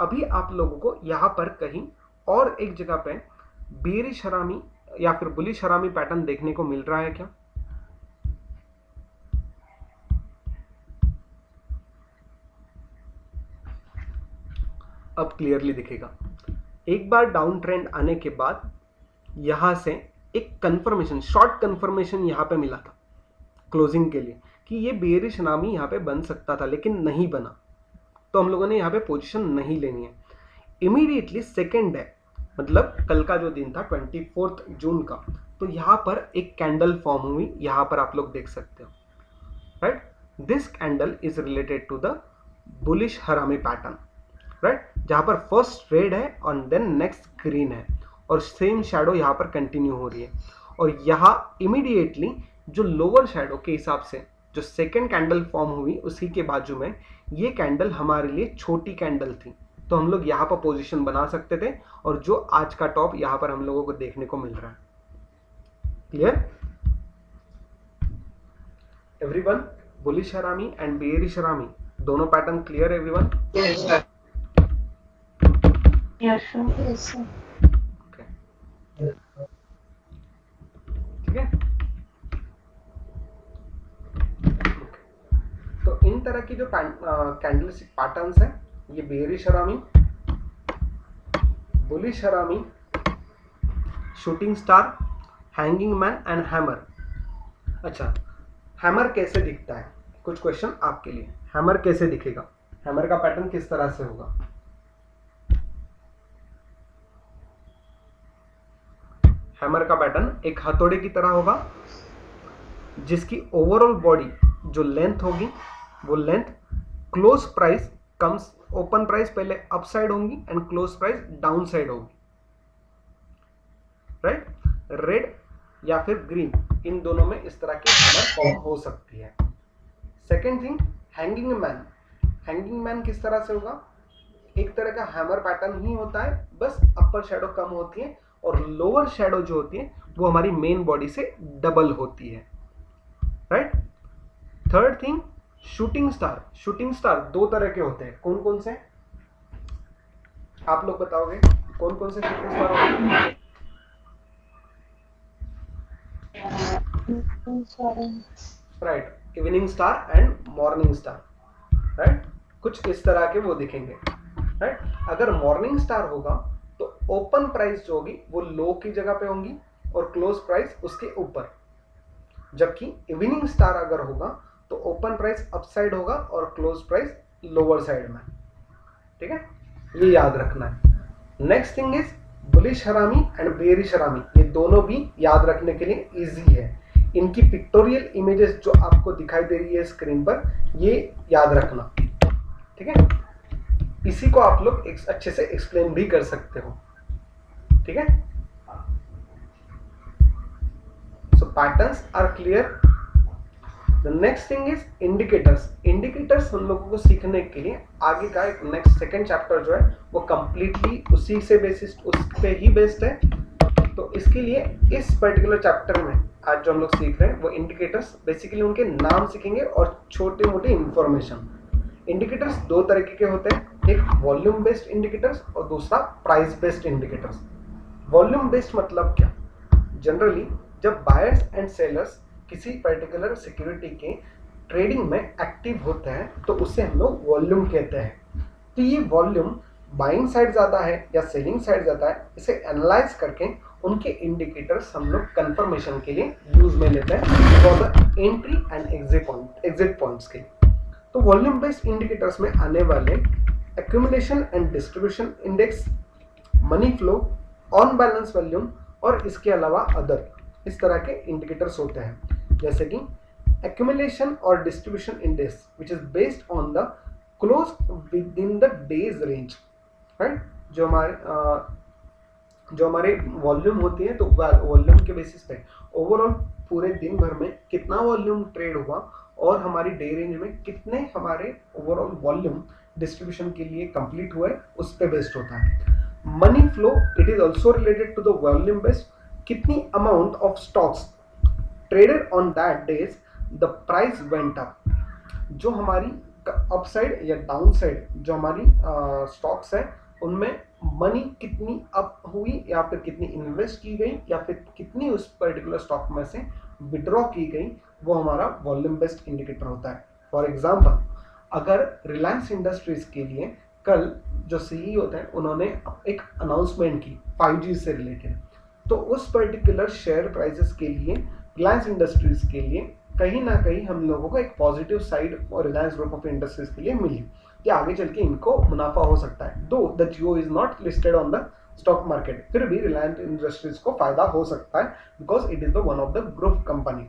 अभी आप लोगों को यहाँ पर कहीं और एक जगह पे बेयरिश हरामी या फिर बुलिश हरामी पैटर्न देखने को मिल रहा है क्या? अब क्लियरली दिखेगा। एक बार डाउन ट्रेंड आने के बाद यहां से एक कंफर्मेशन, शॉर्ट कंफर्मेशन यहां पे मिला था क्लोजिंग के लिए कि ये बेयरिश हरामी यहां पे बन सकता था, लेकिन नहीं बना, तो हम लोगों ने यहां पे पोजीशन नहीं लेनी है। इमीडिएटली सेकेंड डे, मतलब कल का जो दिन था 24 जून का, तो यहां पर एक कैंडल फॉर्म हुई, यहां पर आप लोग देख सकते हो, right. This candle is related to the bullish harami pattern, right, जहां पर फर्स्ट रेड है और देन नेक्स्ट ग्रीन है, और सेम शैडो यहां पर कंटिन्यू हो रही है। और यहां इमीडिएटली जो लोअर शैडो के हिसाब से जो सेकेंड कैंडल फॉर्म हुई उसकी के बाजू में ये कैंडल हमारे लिए छोटी कैंडल थी, तो हम लोग यहाँ पर पोजीशन बना सकते थे, और जो आज का टॉप यहाँ पर हम लोगों को देखने को मिल रहा है। Clear everyone? बुलिश हरामी एंड बेयरिश हरामी दोनों pattern clear everyone? Yes, sir. Yes, sir. Yes, sir. ठीक है। तो इन तरह की जो कैंडलस्टिक पैटर्न्स हैं, ये बेयरिश हरामी, बुलिश हरामी, shooting star, hanging man and hammer. अच्छा, हैमर कैसे दिखता है? कुछ क्वेश्चन आपके लिए। हैमर कैसे दिखेगा? हैमर का पैटर्न किस तरह से होगा? हैमर का पैटर्न एक हथौड़े की तरह होगा, जिसकी ओवरऑल बॉडी जो लेंथ होगी वो length close price comes, open price पहले अप साइड होंगी and close price down side होगी, राइट। रेड या फिर ग्रीन, इन दोनों में इस तरह की हैमर फॉर्म हो सकती है। Second thing, hanging man. Hanging man किस तरह से होगा? एक तरह का हैमर पैटर्न ही होता है, बस अपर शैडो कम होती है और लोअर शैडो जो होती है वो हमारी मेन बॉडी से डबल होती है, right. Third thing, shooting star. Shooting star दो तरह के होते हैं, कौन कौन से? आप लोग बताओगे कौन कौन से शूटिंग स्टार होते हैं? Right, evening star and morning star, right, कुछ इस तरह के वो दिखेंगे, राइट। अगर मॉर्निंग स्टार होगा तो ओपन प्राइस जो होगी वो लो की जगह पे होंगी और क्लोज प्राइस उसके ऊपर, जबकि इवनिंग स्टार अगर होगा तो ओपन प्राइस अप साइड होगा और क्लोज प्राइस लोअर साइड में, ठीक है, ये याद रखना है। नेक्स्ट थिंग इज बुलिश हरामी एंड बेरिश हरामी, ये दोनों भी याद रखने के लिए इजी है। इनकी पिक्टोरियल इमेजेस जो आपको दिखाई दे रही है स्क्रीन पर, ये याद रखना, ठीक है। इसी को आप लोग अच्छे से एक्सप्लेन भी कर सकते हो, ठीक है। So patterns are clear. The next thing is indicators. Indicators हम लोगों को सीखने के लिए आगे का एक नेक्स्ट सेकेंड चैप्टर जो है वो कंप्लीटली उसी से बेसिस उस पे ही बेस्ड है। तो इसके लिए इस पर्टिकुलर चैप्टर में आज जो हम लोग सीख रहे हैं वो इंडिकेटर्स, बेसिकली उनके नाम सीखेंगे और छोटे मोटे इंफॉर्मेशन। इंडिकेटर्स दो तरीके के होते हैं, एक वॉल्यूम बेस्ड इंडिकेटर्स और दूसरा price based indicators. Volume based मतलब क्या? जनरली जब बायर्स एंड सेलर्स किसी पर्टिकुलर सिक्योरिटी के ट्रेडिंग में एक्टिव होते हैं तो उसे हम लोग वॉल्यूम कहते हैं। तो ये वॉल्यूम बाइंग साइड ज़्यादा है या सेलिंग साइड ज़्यादा है, इसे एनालाइज करके उनके इंडिकेटर्स हम लोग कंफर्मेशन के लिए यूज में लेते हैं for the entry and exit points के। तो वॉल्यूम बेस्ड इंडिकेटर्स में आने वाले accumulation and distribution index, money flow, on balance volume और इसके अलावा अदर इस तरह के इंडिकेटर्स होते हैं, जैसे कि एक्यूमुलेशन और distribution index which is based on the close with in the days range, right. जो हमारे वॉल्यूम होती है तो वॉल्यूम के बेसिस पे ओवरऑल पूरे दिन भर में कितना वॉल्यूम ट्रेड हुआ और हमारी डे रेंज में कितने हमारे ओवरऑल वॉल्यूम डिस्ट्रीब्यूशन के लिए कंप्लीट हुए, उस पे बेस्ड होता है। Money flow, it is also related to the volume based, कितनी amount of stocks traded on that days the price went up. जो हमारी अपसाइड या डाउन साइड जो हमारी स्टॉक्स है उनमें मनी कितनी अप हुई या फिर कितनी इन्वेस्ट की गई या फिर कितनी उस पर्टिकुलर स्टॉक में से विड्रॉ की गई, वो हमारा वॉल्यूम बेस्ड इंडिकेटर होता है। फॉर एग्जांपल, अगर रिलायंस इंडस्ट्रीज के लिए कल जो सीईओ थे उन्होंने एक अनाउंसमेंट की 5G से रिलेटेड, तो उस पर्टिकुलर शेयर प्राइसेस के लिए रिलायंस इंडस्ट्रीज के लिए कहीं ना कहीं हम लोगों को एक पॉजिटिव साइड और रिलायंस ग्रुप ऑफ इंडस्ट्रीज के लिए मिली कि आगे चल के इनको मुनाफा हो सकता है। दो the Jio is not listed on the stock market, फिर भी रिलायंस इंडस्ट्रीज को फायदा हो सकता है because it is the one of the group company,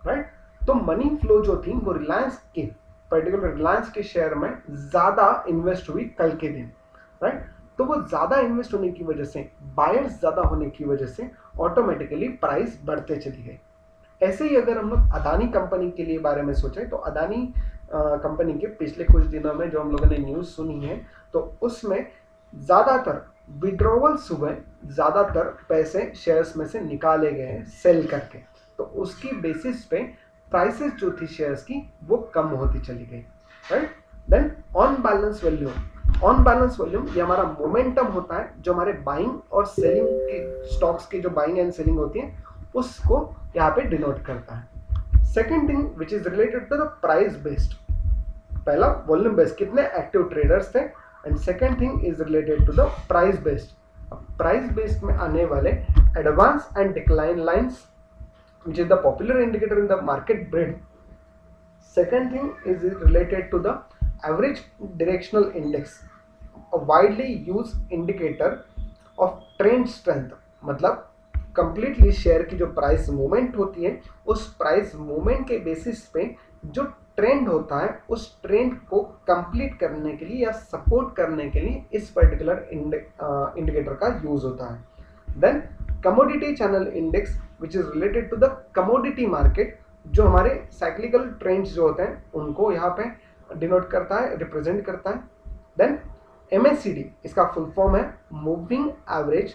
right. तो मनी फ्लो जो थी वो रिलायंस के पर्टिकुलर रिलायंस के शेयर में ज्यादा इन्वेस्ट हुई कल के दिन, राइट। तो वो ज्यादा इन्वेस्ट होने की वजह से, बायर्स ज्यादा होने की वजह से ऑटोमेटिकली प्राइस बढ़ते चली गई। ऐसे ही अगर हम लोग अदानी कंपनी के लिए बारे में सोचें तो अदानी कंपनी के पिछले कुछ दिनों में जो हम लोगों ने न्यूज़ सुनी है तो उसमें ज़्यादातर विड्रॉवल्स हुए, ज़्यादातर पैसे शेयर्स में से निकाले गए हैं सेल करके, तो उसकी बेसिस पे प्राइसेस जो थी शेयर्स की वो कम होती चली गई, right. Then on balance volume, on balance volume ये हमारा मोमेंटम होता है जो हमारे बाइंग और सेलिंग के स्टॉक्स की जो बाइंग एंड सेलिंग होती है उसको यहाँ पे डिनोट करता है। Second thing which is related to the price based, पहला वॉल्यूम बेस्ड कितने एक्टिव ट्रेडर्स थे, and second thing is related to the price based. Price based में आने वाले advance and decline lines which is the popular indicator in the market breadth. Second thing is related to the average directional index, a widely used indicator of trend strength, मतलब completely share की जो price movement होती है उस price movement के basis पे जो trend होता है उस ट्रेंड को कंप्लीट करने के लिए या सपोर्ट करने के लिए इस पर्टिकुलर इंडिकेटर का यूज होता है। Then commodity channel index which is related to the commodity market, जो हमारे साइक्लिकल ट्रेंड्स जो होते हैं उनको यहाँ पे डिनोट करता है, रिप्रेजेंट करता है। देन MACD, इसका फुल फॉर्म है moving average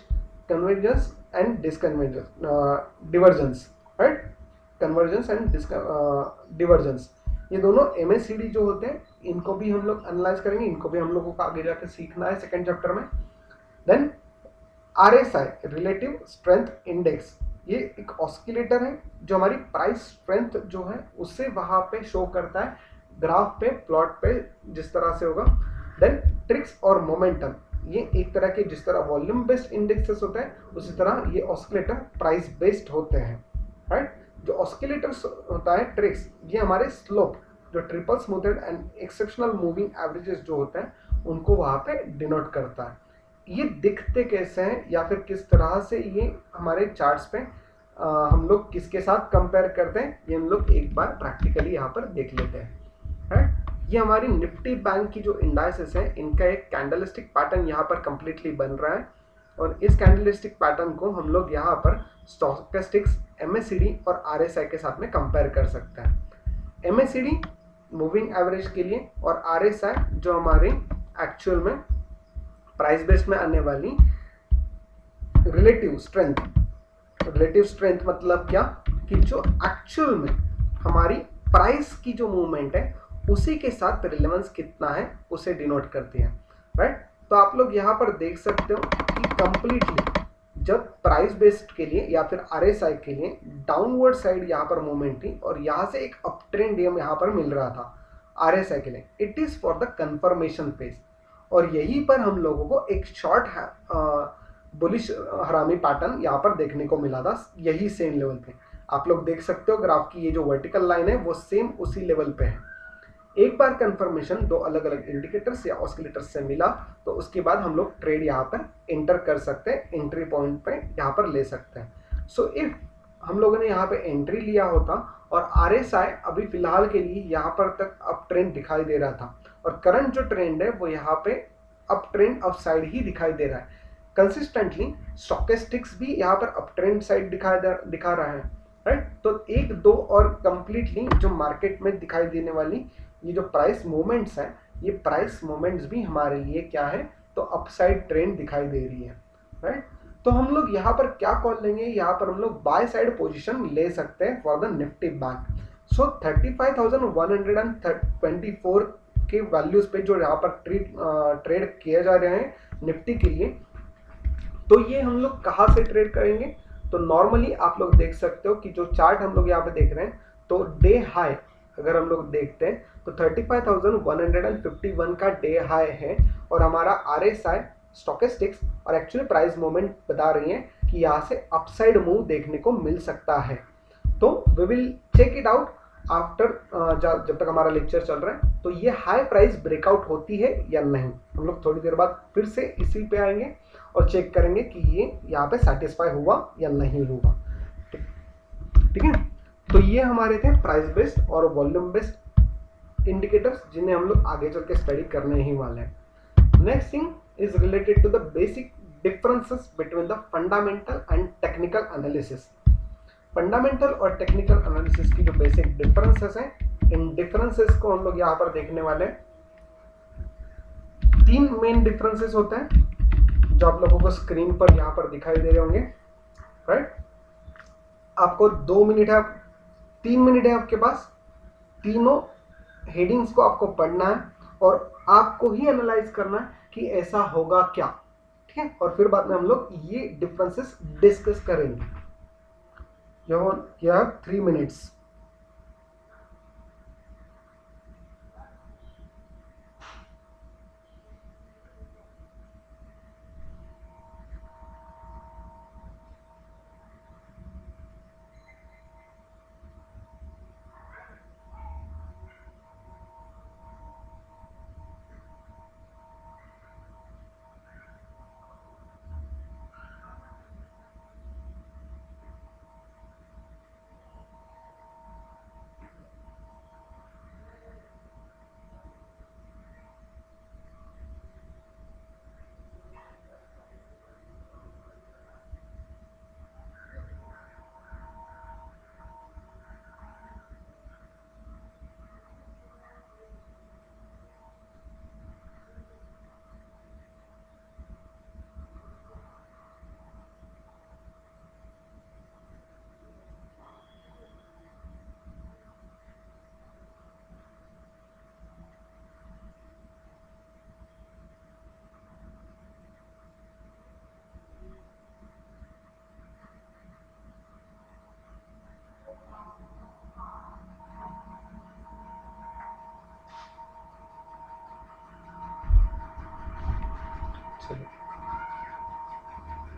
convergence and divergence, right, convergence and divergence. ये दोनों MACD जो होते हैं इनको भी हम लोग एनालाइज करेंगे, इनको भी हम लोगों को आगे जाके सीखना है सेकेंड चैप्टर में। Then RSI relative strength index, ये एक ऑस्किलेटर है जो हमारी प्राइस स्ट्रेंथ जो है उससे वहां पे शो करता है, ग्राफ पे प्लॉट पे जिस तरह से होगा। देन ट्रिक्स और मोमेंटम, ये एक तरह के जिस तरह वॉल्यूम बेस्ड इंडेक्सेस होता है उसी तरह ये ऑस्किलेटर प्राइस बेस्ड होते हैं, राइट। जो ऑस्किलेटर्स होता है ट्रिक्स, ये हमारे स्लोप जो triple smoothed and exceptional moving averages जो होते हैं उनको वहां पे डिनोट करता है। ये दिखते कैसे हैं या फिर किस तरह से ये हमारे चार्ट्स पे हम लोग किसके साथ कंपेयर करते हैं, ये हम लोग एक बार प्रैक्टिकली यहाँ पर देख लेते हैं, राइट। ये हमारी निफ्टी बैंक की जो इंडाइसेस हैं इनका एक कैंडलस्टिक पैटर्न यहाँ पर कंप्लीटली बन रहा है, और इस कैंडलस्टिक पैटर्न को हम लोग यहाँ पर स्टोकेस्टिक्स, MACD और RSI के साथ में कंपेयर कर सकते हैं। MACD मूविंग एवरेज के लिए और RSI जो हमारे एक्चुअल में प्राइस बेस्ड में आने वाली रिलेटिव स्ट्रेंथ। रिलेटिव स्ट्रेंथ मतलब क्या कि जो एक्चुअल में हमारी प्राइस की जो मूवमेंट है उसी के साथ रिलेवेंस कितना है उसे डिनोट करती है, राइट। तो आप लोग यहाँ पर देख सकते हो कि कंप्लीटली जब प्राइस बेस्ड के लिए या फिर RSI के लिए डाउनवर्ड साइड यहाँ पर मूवमेंट थी और यहाँ से एक अप ट्रेंड यहाँ पर मिल रहा था RSI के लिए, it is for the confirmation phase. और यहीं पर हम लोगों को एक शॉर्ट बुलिश हरामी पैटर्न यहाँ पर देखने को मिला था, यही सेम लेवल पे। आप लोग देख सकते हो ग्राफ की ये जो वर्टिकल लाइन है वो सेम उसी लेवल पे है। एक बार कंफर्मेशन दो अलग अलग इंडिकेटर्स या ऑस्किलेटर्स से मिला तो उसके बाद हम लोग ट्रेड यहाँ पर एंटर कर सकते हैं, एंट्री पॉइंट पे यहाँ पर ले सकते हैं। सो इफ हम लोगों ने यहाँ पे एंट्री लिया होता और RSI अभी फिलहाल के लिए यहाँ पर तक अप ट्रेंड दिखाई दे रहा था और करंट जो ट्रेंड है वो यहाँ पे अप ट्रेंड अप साइड ही दिखाई दे रहा है। कंसिस्टेंटली स्टोकेस्टिक्स भी यहाँ पर अप ट्रेंड साइड दिखा रहा है, राइट। तो एक दो और कंप्लीटली जो मार्केट में दिखाई देने वाली ये जो प्राइस मूवमेंट्स हैं, ये प्राइस मूवमेंट्स भी हमारे लिए क्या है तो अपसाइड ट्रेंड दिखाई दे रही है, राइट। तो हम लोग यहाँ पर क्या कॉल लेंगे, यहाँ पर हम लोग बाय साइड पोजीशन ले सकते हैं फॉर द निफ्टी बैंक। सो 35,124 के वैल्यूज पे जो यहाँ पर ट्रेड किए जा रहे हैं निफ्टी के लिए, तो ये हम लोग कहाँ से ट्रेड करेंगे। तो नॉर्मली आप लोग देख सकते हो कि जो चार्ट हम लोग यहाँ पे देख रहे हैं तो डे हाई अगर हम लोग देखते हैं तो 35,151 का डे हाई है और हमारा RSI स्टोकेस्टिक्स और एक्चुअली प्राइस मूवमेंट बता रही है कि यहाँ से अपसाइड मूव देखने को मिल सकता है। तो we will check it out after, जब तक हमारा लेक्चर चल रहा है। तो ये हाई प्राइस ब्रेकआउट होती है या नहीं, हम लोग थोड़ी देर बाद फिर से इसी पे आएंगे और चेक करेंगे कि ये यहाँ पे सेटिस्फाई हुआ या नहीं हुआ, ठीक है। तो ये हमारे थे प्राइस बेस्ड और वॉल्यूम बेस्ड इंडिकेटर्स जिन्हें हम लोग आगे चल के स्टडी करने ही वाले हैं। Next thing is related to the basic differences between the fundamental and technical analysis. Fundamental और टेक्निकल एनालिसिस की जो बेसिक डिफरेंसेस हैं, इन डिफरेंसेस को हम लोग यहाँ पर देखने वाले हैं। तीन मेन डिफरेंसेस होते हैं जो आप लोगों को स्क्रीन पर यहाँ पर दिखाई दे रहे होंगे, राइट। आपको 2 मिनट है, 3 मिनट है आपके पास, तीनों हेडिंग्स को आपको पढ़ना है और आपको ही एनालाइज करना है कि ऐसा होगा क्या, ठीक है। और फिर बाद में हम लोग ये डिफरेंसेस डिस्कस करेंगे। You have 3 minutes.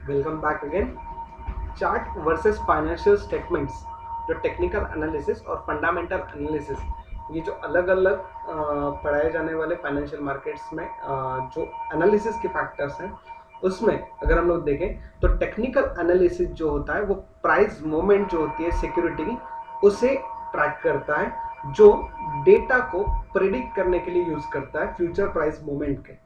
Welcome back again. Chart versus financial statements, जो टेक्निकल एनालिसिस और फंडामेंटल एनालिसिस, ये जो अलग अलग पढ़ाए जाने वाले फाइनेंशियल मार्केट्स में जो एनालिसिस के फैक्टर्स हैं, उसमें अगर हम लोग देखें तो टेक्निकल एनालिसिस जो होता है वो प्राइस मूवमेंट जो होती है सिक्योरिटी की, उसे ट्रैक करता है, जो डेटा को प्रिडिक्ट करने के लिए यूज करता है फ्यूचर प्राइस मूवमेंट के।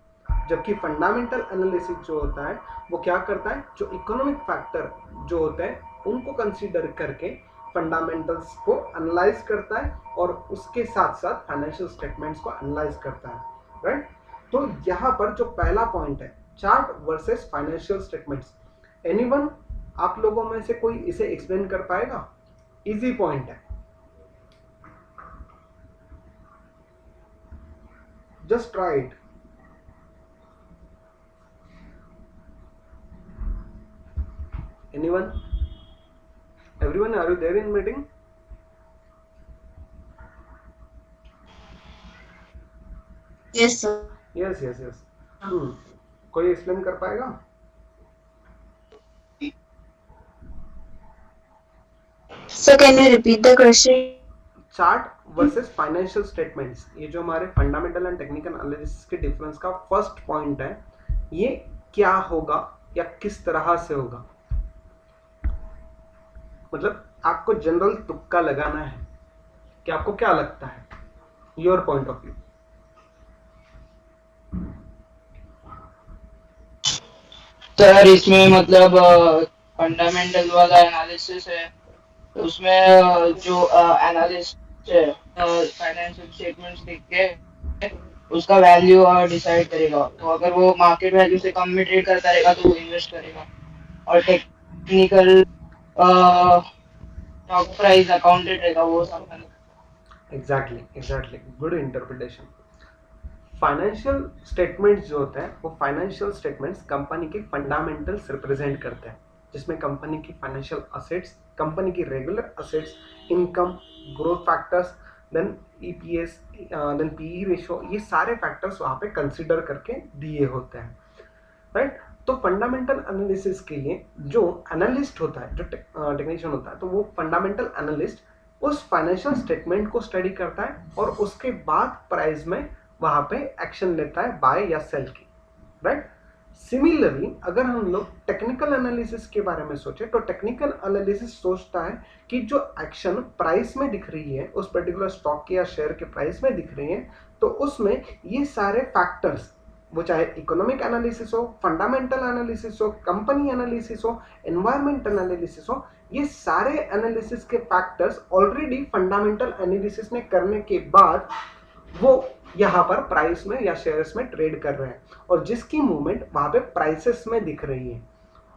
जबकि फंडामेंटल एनालिसिस जो होता है वो क्या करता है, जो इकोनॉमिक फैक्टर जो होते हैं उनको कंसीडर करके फंडामेंटल्स को एनालाइज करता है और उसके साथ साथ फाइनेंशियल स्टेटमेंट्स को एनालाइज करता है, राइट। तो यहाँ पर जो पहला पॉइंट है, chart versus financial statements, anyone आप लोगों में से कोई इसे एक्सप्लेन कर पाएगा? इजी पॉइंट है, just try it. Anyone? Everyone, are you there in meeting? Yes, sir. Yes, yes, yes. कोई एक्सप्लेन कर पाएगा? So can you repeat the question? Chart versus financial statements, ये जो हमारे फंडामेंटल एंड टेक्निकल एनालिसिस के difference का first point है, ये क्या होगा या किस तरह से होगा? मतलब आपको जनरल तुक्का लगाना है कि आपको क्या लगता है, your point of view. Sir इसमें मतलब फंडामेंटल वाला एनालिसिस है, उसमें जो एनालिस्ट है फाइनेंशियल स्टेटमेंट्स देख के उसका वैल्यू डिसाइड करेगा। तो अगर वो मार्केट वैल्यू से कम में ट्रेड करता रहेगा तो वो इन्वेस्ट करेगा। और टेक्निकल स्टॉक प्राइस अकाउंटेड रहेगा वो सब। Exactly, good interpretation. Financial statements जो होते हैं वो फाइनेंशियल स्टेटमेंट्स कंपनी के फंडामेंटल्स रिप्रेजेंट करते हैं, जिसमें कंपनी की फाइनेंशियल असेट्स, कंपनी की regular assets, income, growth factors, then EPS, then PE ratio, ये सारे फैक्टर्स वहाँ पे कंसिडर करके दिए होते हैं, राइट। तो फंडामेंटल एनालिसिस के लिए जो एनालिस्ट होता है, जो टेक्नीशियन होता है, तो वो फंडामेंटल एनालिस्ट उस फाइनेंशियल स्टेटमेंट को स्टडी करता है और उसके बाद प्राइस में वहां पे एक्शन लेता है बाय या सेल की, राइट। सिमिलरली अगर हम लोग टेक्निकल एनालिसिस के बारे में सोचे तो टेक्निकल एनालिसिस सोचता है कि जो एक्शन प्राइस में दिख रही है, उस पर्टिकुलर स्टॉक के या शेयर के प्राइस में दिख रही है, तो उसमें ये सारे फैक्टर्स, वो चाहे इकोनॉमिक एनालिसिस हो, फंडामेंटल एनालिसिस हो, कंपनी एनालिसिस हो, एनवायरमेंटल एनालिसिस हो, ये सारे एनालिसिस के फैक्टर्स ऑलरेडी फंडामेंटल एनालिसिस ने करने के बाद वो यहाँ पर प्राइस में या शेयर्स में ट्रेड कर रहे हैं और जिसकी मूवमेंट वहां पे प्राइसेस में दिख रही है,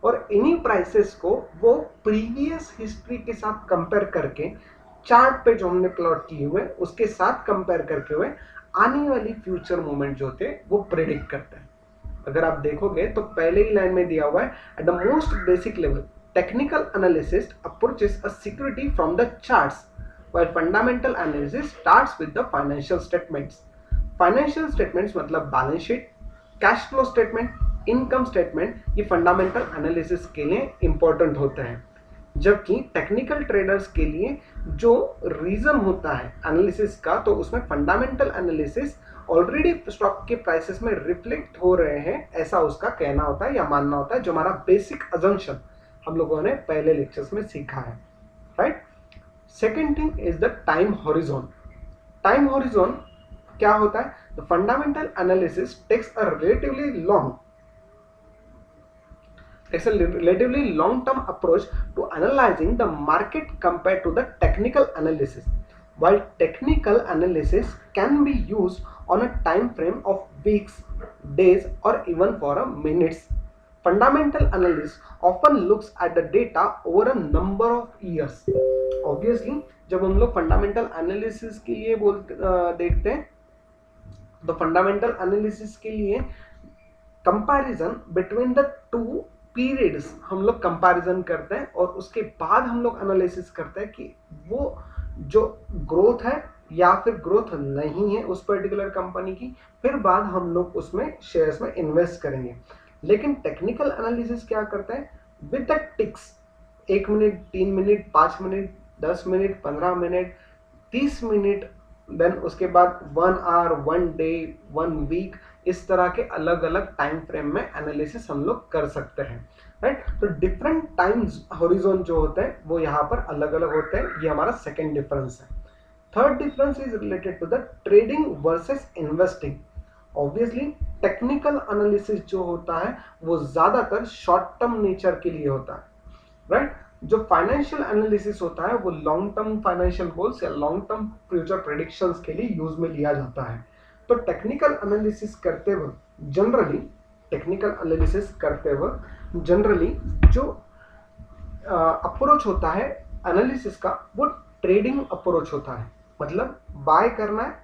और इन्हीं प्राइसेस को वो प्रीवियस हिस्ट्री के साथ कंपेयर करके, चार्ट पे जो हमने प्लॉट किए हुए उसके साथ कंपेयर करके हुए आने वाली फ्यूचर मूवमेंट जो होते हैं वो प्रेडिक्ट करते हैं। अगर आप देखोगे तो पहले ही लाइन में दिया हुआ है, at the most basic level technical analyst approaches a security from the charts while fundamental analysis starts with the financial statements. Financial statements मतलब balance sheet, cash flow statement, income statement, ये fundamental analysis के लिए important होते हैं। जबकि technical traders के लिए जो रीजन होता है एनालिसिस का, तो उसमें फंडामेंटल एनालिसिस ऑलरेडी स्टॉक के प्राइसेस में रिफ्लेक्ट हो रहे हैं, ऐसा उसका कहना होता है या मानना होता है, जो हमारा बेसिक अजम्पशन हम लोगों ने पहले लेक्चर्स में सीखा है, right. Second thing is the time horizon. Time horizon क्या होता है? The fundamental analysis takes a relatively long term approach to analyzing the market compared to the technical analysis, while technical analysis can be used on a time frame of weeks, days, or even for a minutes. Fundamental analysis often looks at the data over a number of years. Obviously, जब हम लोग fundamental analysis के लिए देखते हैं, तो fundamental analysis के लिए comparison between the two periods हम लोग कंपैरिजन करते हैं और उसके बाद हम लोग एनालिसिस करते हैं कि वो जो ग्रोथ है या फिर ग्रोथ नहीं है उस पर्टिकुलर कंपनी की, फिर बाद हम लोग उसमें शेयर्स में इन्वेस्ट करेंगे। लेकिन टेक्निकल एनालिसिस क्या करता है, with the ticks 1 minute, 3 minute, 5 minute, 10 minute, 15 minute, 30 minute, then उसके बाद 1 आवर, 1 डे, 1 वीक, इस तरह के अलग अलग टाइम फ्रेम में एनालिसिस हम लोग कर सकते हैं, राइट। तो डिफरेंट टाइम्स हॉरिजॉन जो होते हैं वो यहाँ पर अलग अलग होते हैं, ये हमारा सेकेंड डिफरेंस है। Third difference is related to the trading versus investing. Obviously technical analysis जो होता है वो ज्यादातर शॉर्ट टर्म नेचर के लिए होता है, राइट। जो फाइनेंशियल एनालिसिस होता है वो लॉन्ग टर्म फाइनेंशियल गोल्स या लॉन्ग टर्म फ्यूचर प्रेडिक्शंस के लिए यूज में लिया जाता है। तो टेक्निकल एनालिसिस करते वक्त जनरली जो अप्रोच होता है एनालिसिस का वो ट्रेडिंग अप्रोच होता है। मतलब बाय करना है,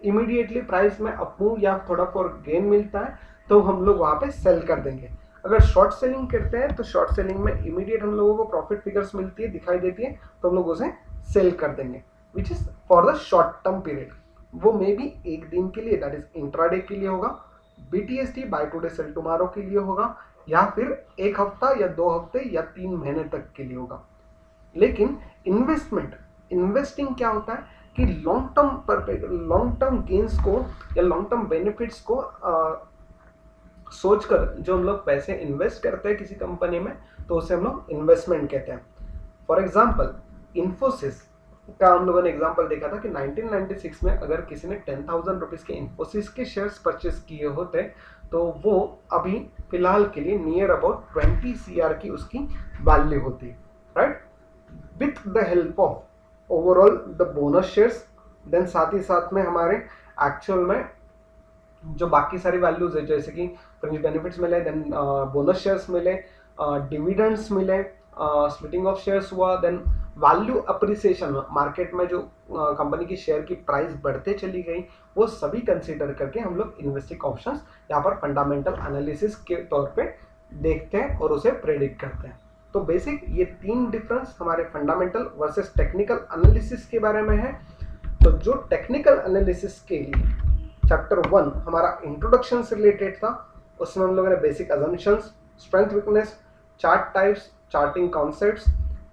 इमीडिएटली प्राइस में अप मूव या थोड़ा फॉर गेन मिलता है तो हम लोग वहां पे सेल कर देंगे। अगर शॉर्ट सेलिंग करते हैं तो शॉर्ट सेलिंग में इमीडिएट हम लोगों को प्रॉफिट फिगर्स मिलती है, दिखाई देती है, तो हम लोग उसे सेल कर देंगे, which is for the short term period. वो मे बी एक दिन के लिए, दैट इज इंट्राडे के लिए होगा, BTST buy today sell tomorrow के लिए होगा, या फिर 1 हफ्ता या 2 हफ्ते या 3 महीने तक के लिए होगा। लेकिन इन्वेस्टिंग क्या होता है कि लॉन्ग टर्म गेन्स को या लॉन्ग टर्म बेनिफिट्स को सोचकर जो हम लोग पैसे इन्वेस्ट करते हैं किसी कंपनी में तो उसे हम लोग इन्वेस्टमेंट कहते हैं। फॉर एग्जांपल इन्फोसिस का हम लोगों ने एग्जांपल देखा था कि 1996 में अगर किसी ने 10,000 रुपीज के इन्फोसिस के शेयर्स परचेस किए होते तो वो अभी फिलहाल के लिए नियर अबाउट 20 CR की उसकी वैल्यू होती, right, with the help of overall the bonus shares, then साथ ही साथ में हमारे एक्चुअल में जो बाकी सारी वैल्यूज है जैसे कि फ्रिंज बेनिफिट्स मिले, देन बोनस शेयर्स मिले, डिविडेंड्स मिले, स्प्लिटिंग ऑफ शेयर्स हुआ, देन वैल्यू अप्रिसिएशन, मार्केट में जो कंपनी की शेयर की प्राइस बढ़ते चली गई, वो सभी कंसीडर करके हम लोग इन्वेस्टिंग ऑप्शंस यहाँ पर फंडामेंटल एनालिसिस के तौर पे देखते हैं और उसे प्रेडिक्ट करते हैं। तो बेसिक ये 3 डिफरेंस हमारे फंडामेंटल वर्सेस टेक्निकल एनालिसिस के बारे में है। तो जो टेक्निकल एनालिसिस के लिए चैप्टर 1 हमारा इंट्रोडक्शन से रिलेटेड था, उसमें हम लोगों ने basic assumptions, strength weakness, chart types, charting concepts,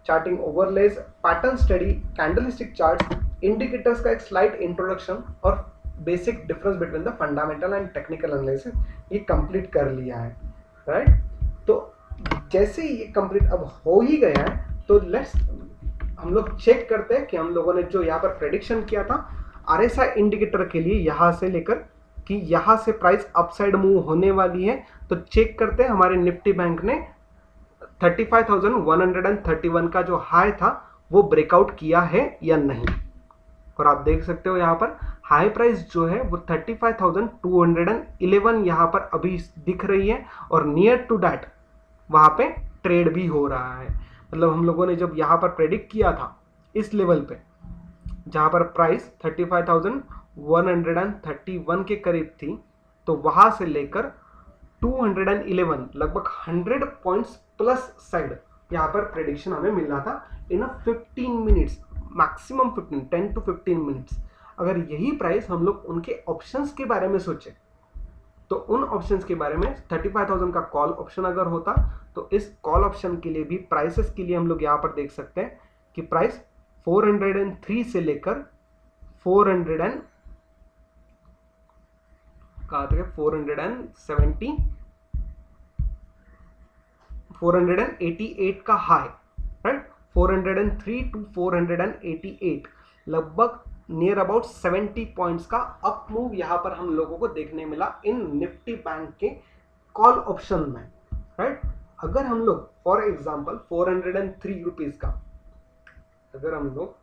charting overlays, pattern study, candlestick charts, indicators का एक स्लाइट इंट्रोडक्शन और basic difference between the fundamental and technical analysis ये कंप्लीट कर लिया है, राइट। तो जैसे ये कंप्लीट अब हो ही गया है तो लेट्स हम लोग चेक करते हैं कि हम लोगों ने जो यहाँ पर प्रेडिक्शन किया था RSI इंडिकेटर के लिए यहाँ से लेकर कि यहाँ से प्राइस अपसाइड मूव होने वाली है, तो चेक करते हैं हमारे निफ्टी बैंक ने 35,131 का जो हाई था वो ब्रेकआउट किया है या नहीं। और आप देख सकते हो यहाँ पर हाई प्राइस जो है वो 35,211 यहाँ पर अभी दिख रही है और नियर टू दैट वहाँ पे ट्रेड भी हो रहा है। मतलब हम लोगों ने जब यहाँ पर प्रेडिक्ट किया था इस लेवल पे जहाँ पर प्राइस 35,131 के करीब थी, तो वहाँ से लेकर 211 लगभग 100 पॉइंट्स प्लस साइड यहाँ पर प्रेडिक्शन हमें मिला था इन 15 मिनट्स, मैक्सिमम 10 to 15 मिनट्स। अगर यही प्राइस हम लोग उनके ऑप्शंस के बारे में सोचे तो उन ऑप्शंस के बारे में 35,000 का कॉल ऑप्शन अगर होता तो इस कॉल ऑप्शन के लिए भी प्राइसेस के लिए हम लोग यहाँ पर देख सकते हैं कि प्राइस 403 से लेकर 488 का हाई, राइट, 403 to 488 लगभग नियर अबाउट 70 पॉइंट्स का अप मूव यहाँ पर हम लोगों को देखने मिला इन निफ्टी बैंक के कॉल ऑप्शन में, राइट। अगर हम लोग फॉर एग्जांपल 403 रुपीज का अगर हम लोग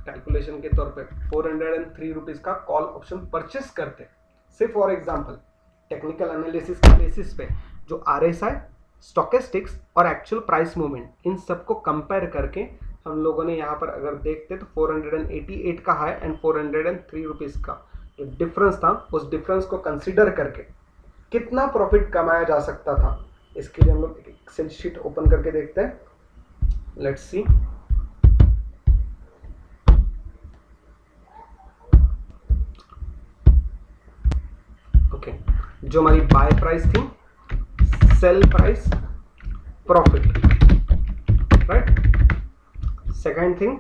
कैलकुलेशन के तौर पे 403 रुपीज का कॉल ऑप्शन परचेस करते, से फॉर एग्जांपल टेक्निकल एनालिसिस के बेसिस पे जो RSI, स्टोकेस्टिक्स और एक्चुअल प्राइस मूवमेंट इन सबको कंपेयर करके हम लोगों ने यहाँ पर अगर देखते तो 488 का हाई एंड 403 रुपीज का जो डिफरेंस था उस डिफरेंस को कंसीडर करके कितना प्रॉफिट कमाया जा सकता था, इसके लिए हम लोग एक एक्सेल शीट ओपन करके देखते हैं। लेट्स सी, ओके, जो हमारी बाय प्राइस थी, sale price, profit, right. Second thing,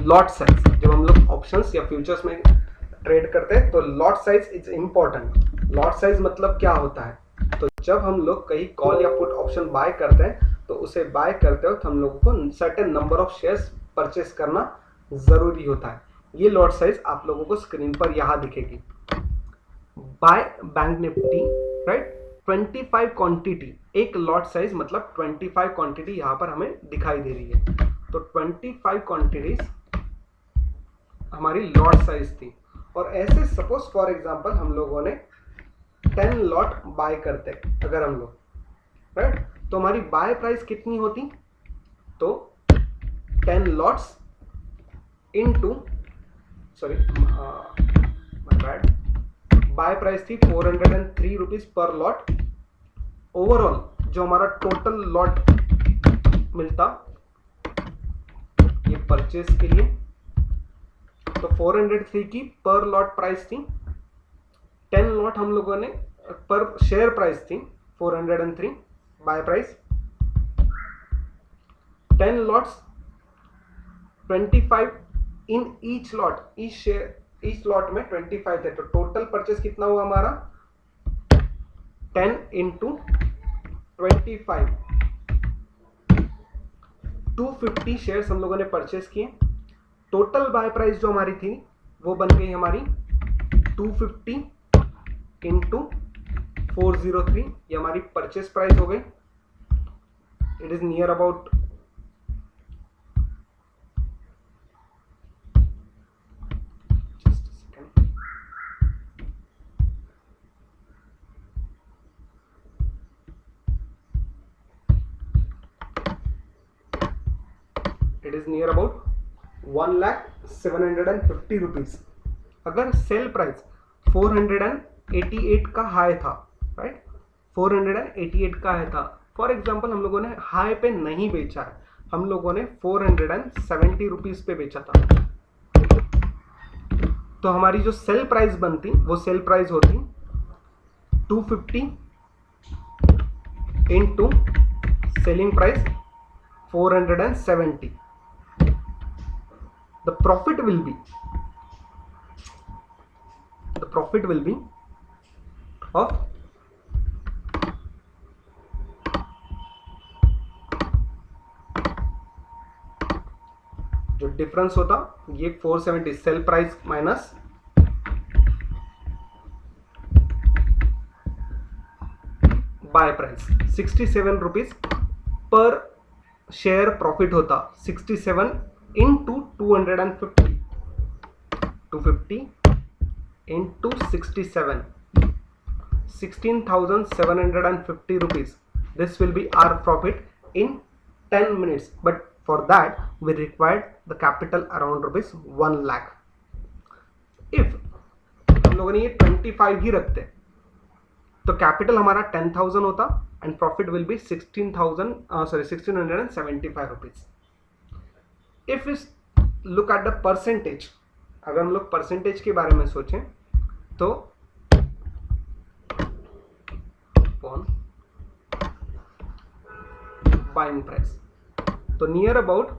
lot size. जब हम लोग ऑप्शंस या फ्यूचर्स में ट्रेड करते हैं तो lot size is important. Lot size मतलब क्या होता है, तो जब हम लोग कहीं कॉल या पुट ऑप्शन बाय करते हैं तो उसे बाय करते वक्त हम लोगों को certain number of shares purchase करना जरूरी होता है। ये लॉट साइज आप लोगों को स्क्रीन पर यहां दिखेगी। By bank Nifty, right, 25 quantity, एक लॉट साइज मतलब 25 क्वांटिटी यहां पर हमें दिखाई दे रही है। तो 25 क्वांटिटीज हमारी लॉट साइज थी। और ऐसे सपोज फॉर एग्जांपल हम लोगों ने 10 लॉट बाय करते अगर हम लोग, राइट, तो हमारी बाय प्राइस कितनी होती, तो 10 lots into, sorry my bad, buy price थी 403 रुपीज पर लॉट। ओवरऑल जो हमारा टोटल लॉट मिलता ये परचेस के लिए, तो 403 की पर लॉट प्राइस थी। 10 लॉट हम लोगों ने पर शेयर प्राइस थी 403 buy price. 10 lots 25 in each lot, each lot में 25 थे, तो टोटल परचेस कितना हुआ हमारा 10 इंटू 25, 250 शेयर्स हम लोगों ने परचेस किए। टोटल बाय प्राइस जो हमारी थी वो बन गई हमारी 250 इंटू 403, ये हमारी परचेस प्राइस हो गई। It is near about it is near about 1,0750 rupees. अगर सेल प्राइस 488 का हाई था, राइट, 488 का हाई था, फॉर एग्जांपल हम लोगों ने हाई पे नहीं बेचा है, हम लोगों ने 470 रुपीज पे बेचा था, तो हमारी जो सेल प्राइस बनती वो सेल प्राइस होती 250 into selling price 470। The profit will be of जो डिफरेंस होता ये 470 sell price minus buy price 67 rupees per share profit होता। 67 into 250 into 67, 16,750 rupees. This will be our profit in 10 minutes, but for that we required the capital around rupees 1 lakh. If हम लोगों ने ये 25 ही रखते तो capital हमारा 10,000 होता and profit will be 1675 rupees. If इस लुक एट द परसेंटेज, अगर हम लोग परसेंटेज के बारे में सोचें तो बाइंग प्राइस, तो नियर अबाउट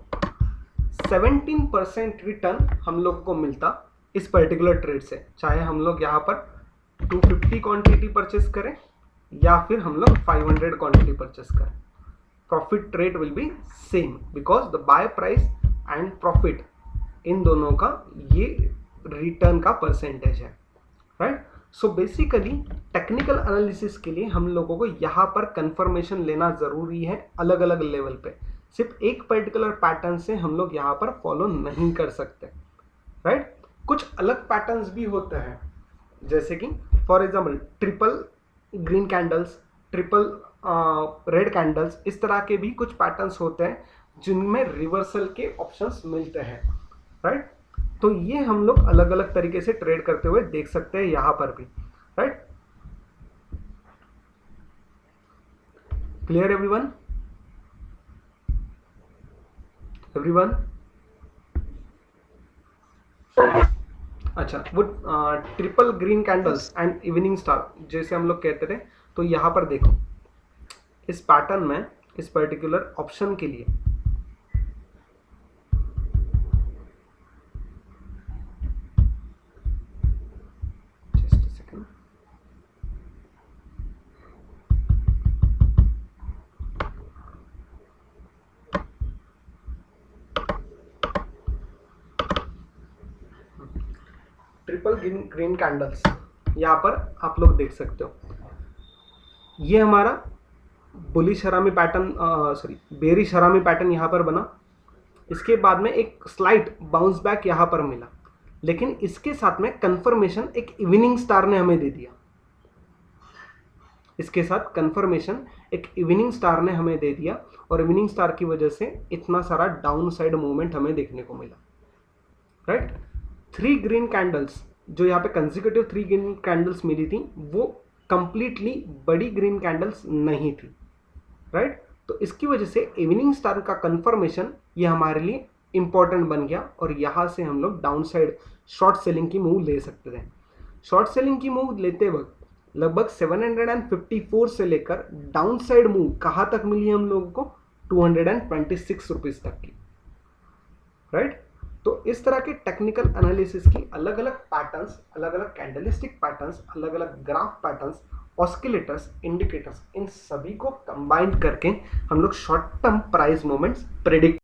17% रिटर्न हम लोग को मिलता इस पर्टिकुलर ट्रेड से, चाहे हम लोग यहाँ पर 250 क्वांटिटी परचेस करें या फिर हम लोग 500 क्वांटिटी परचेस करें। Profit rate will be same because the buy price and profit in दोनों का ये रिटर्न का परसेंटेज है, right. So basically technical analysis के लिए हम लोगों को यहाँ पर कंफर्मेशन लेना जरूरी है अलग अलग लेवल पे। सिर्फ एक पर्टिकुलर पैटर्न से हम लोग यहाँ पर फॉलो नहीं कर सकते, राइट। कुछ अलग पैटर्न्स भी होते हैं, जैसे कि for example triple green candles, triple red candles, इस तरह के भी कुछ पैटर्न्स होते हैं जिनमें रिवर्सल के ऑप्शंस मिलते हैं, राइट। तो ये हम लोग अलग अलग तरीके से ट्रेड करते हुए देख सकते हैं यहां पर भी, राइट। Clear everyone? अच्छा, वो triple green candles and evening star जैसे हम लोग कहते थे, तो यहाँ पर देखो इस पैटर्न में इस पर्टिकुलर ऑप्शन के लिए just a second, triple green candles यहाँ पर आप लोग देख सकते हो। ये हमारा bullish harami pattern, sorry bearish हरामी पैटर्न यहाँ पर बना। इसके बाद में एक स्लाइट बाउंस बैक यहाँ पर मिला, लेकिन इसके साथ में कंफर्मेशन एक इवनिंग स्टार ने हमें दे दिया। इसके साथ कंफर्मेशन एक इवनिंग स्टार ने हमें दे दिया और इवनिंग स्टार की वजह से इतना सारा डाउन साइड मूवमेंट हमें देखने को मिला, राइट। 3 ग्रीन कैंडल्स जो यहाँ पे कंसेक्यूटिव 3 ग्रीन कैंडल्स मिली थी वो कंप्लीटली बड़ी ग्रीन कैंडल्स नहीं थी, राइट। तो इसकी वजह से इवनिंग स्टार का कंफर्मेशन ये हमारे लिए इंपॉर्टेंट बन गया और यहाँ से हम लोग डाउन साइड शॉर्ट सेलिंग की मूव ले सकते थे। शॉर्ट सेलिंग की मूव लेते वक्त लगभग 754 से लेकर डाउन साइड मूव कहाँ तक मिली हम लोगों को, 226 रुपीज तक की, राइट। तो इस तरह के टेक्निकल एनालिसिस की अलग अलग पैटर्न्स, अलग अलग कैंडलिस्टिक पैटर्न्स, अलग अलग ग्राफ पैटर्न्स, ऑस्किलेटर्स, इंडिकेटर्स, इन सभी को कंबाइन करके हम लोग short term price movements predict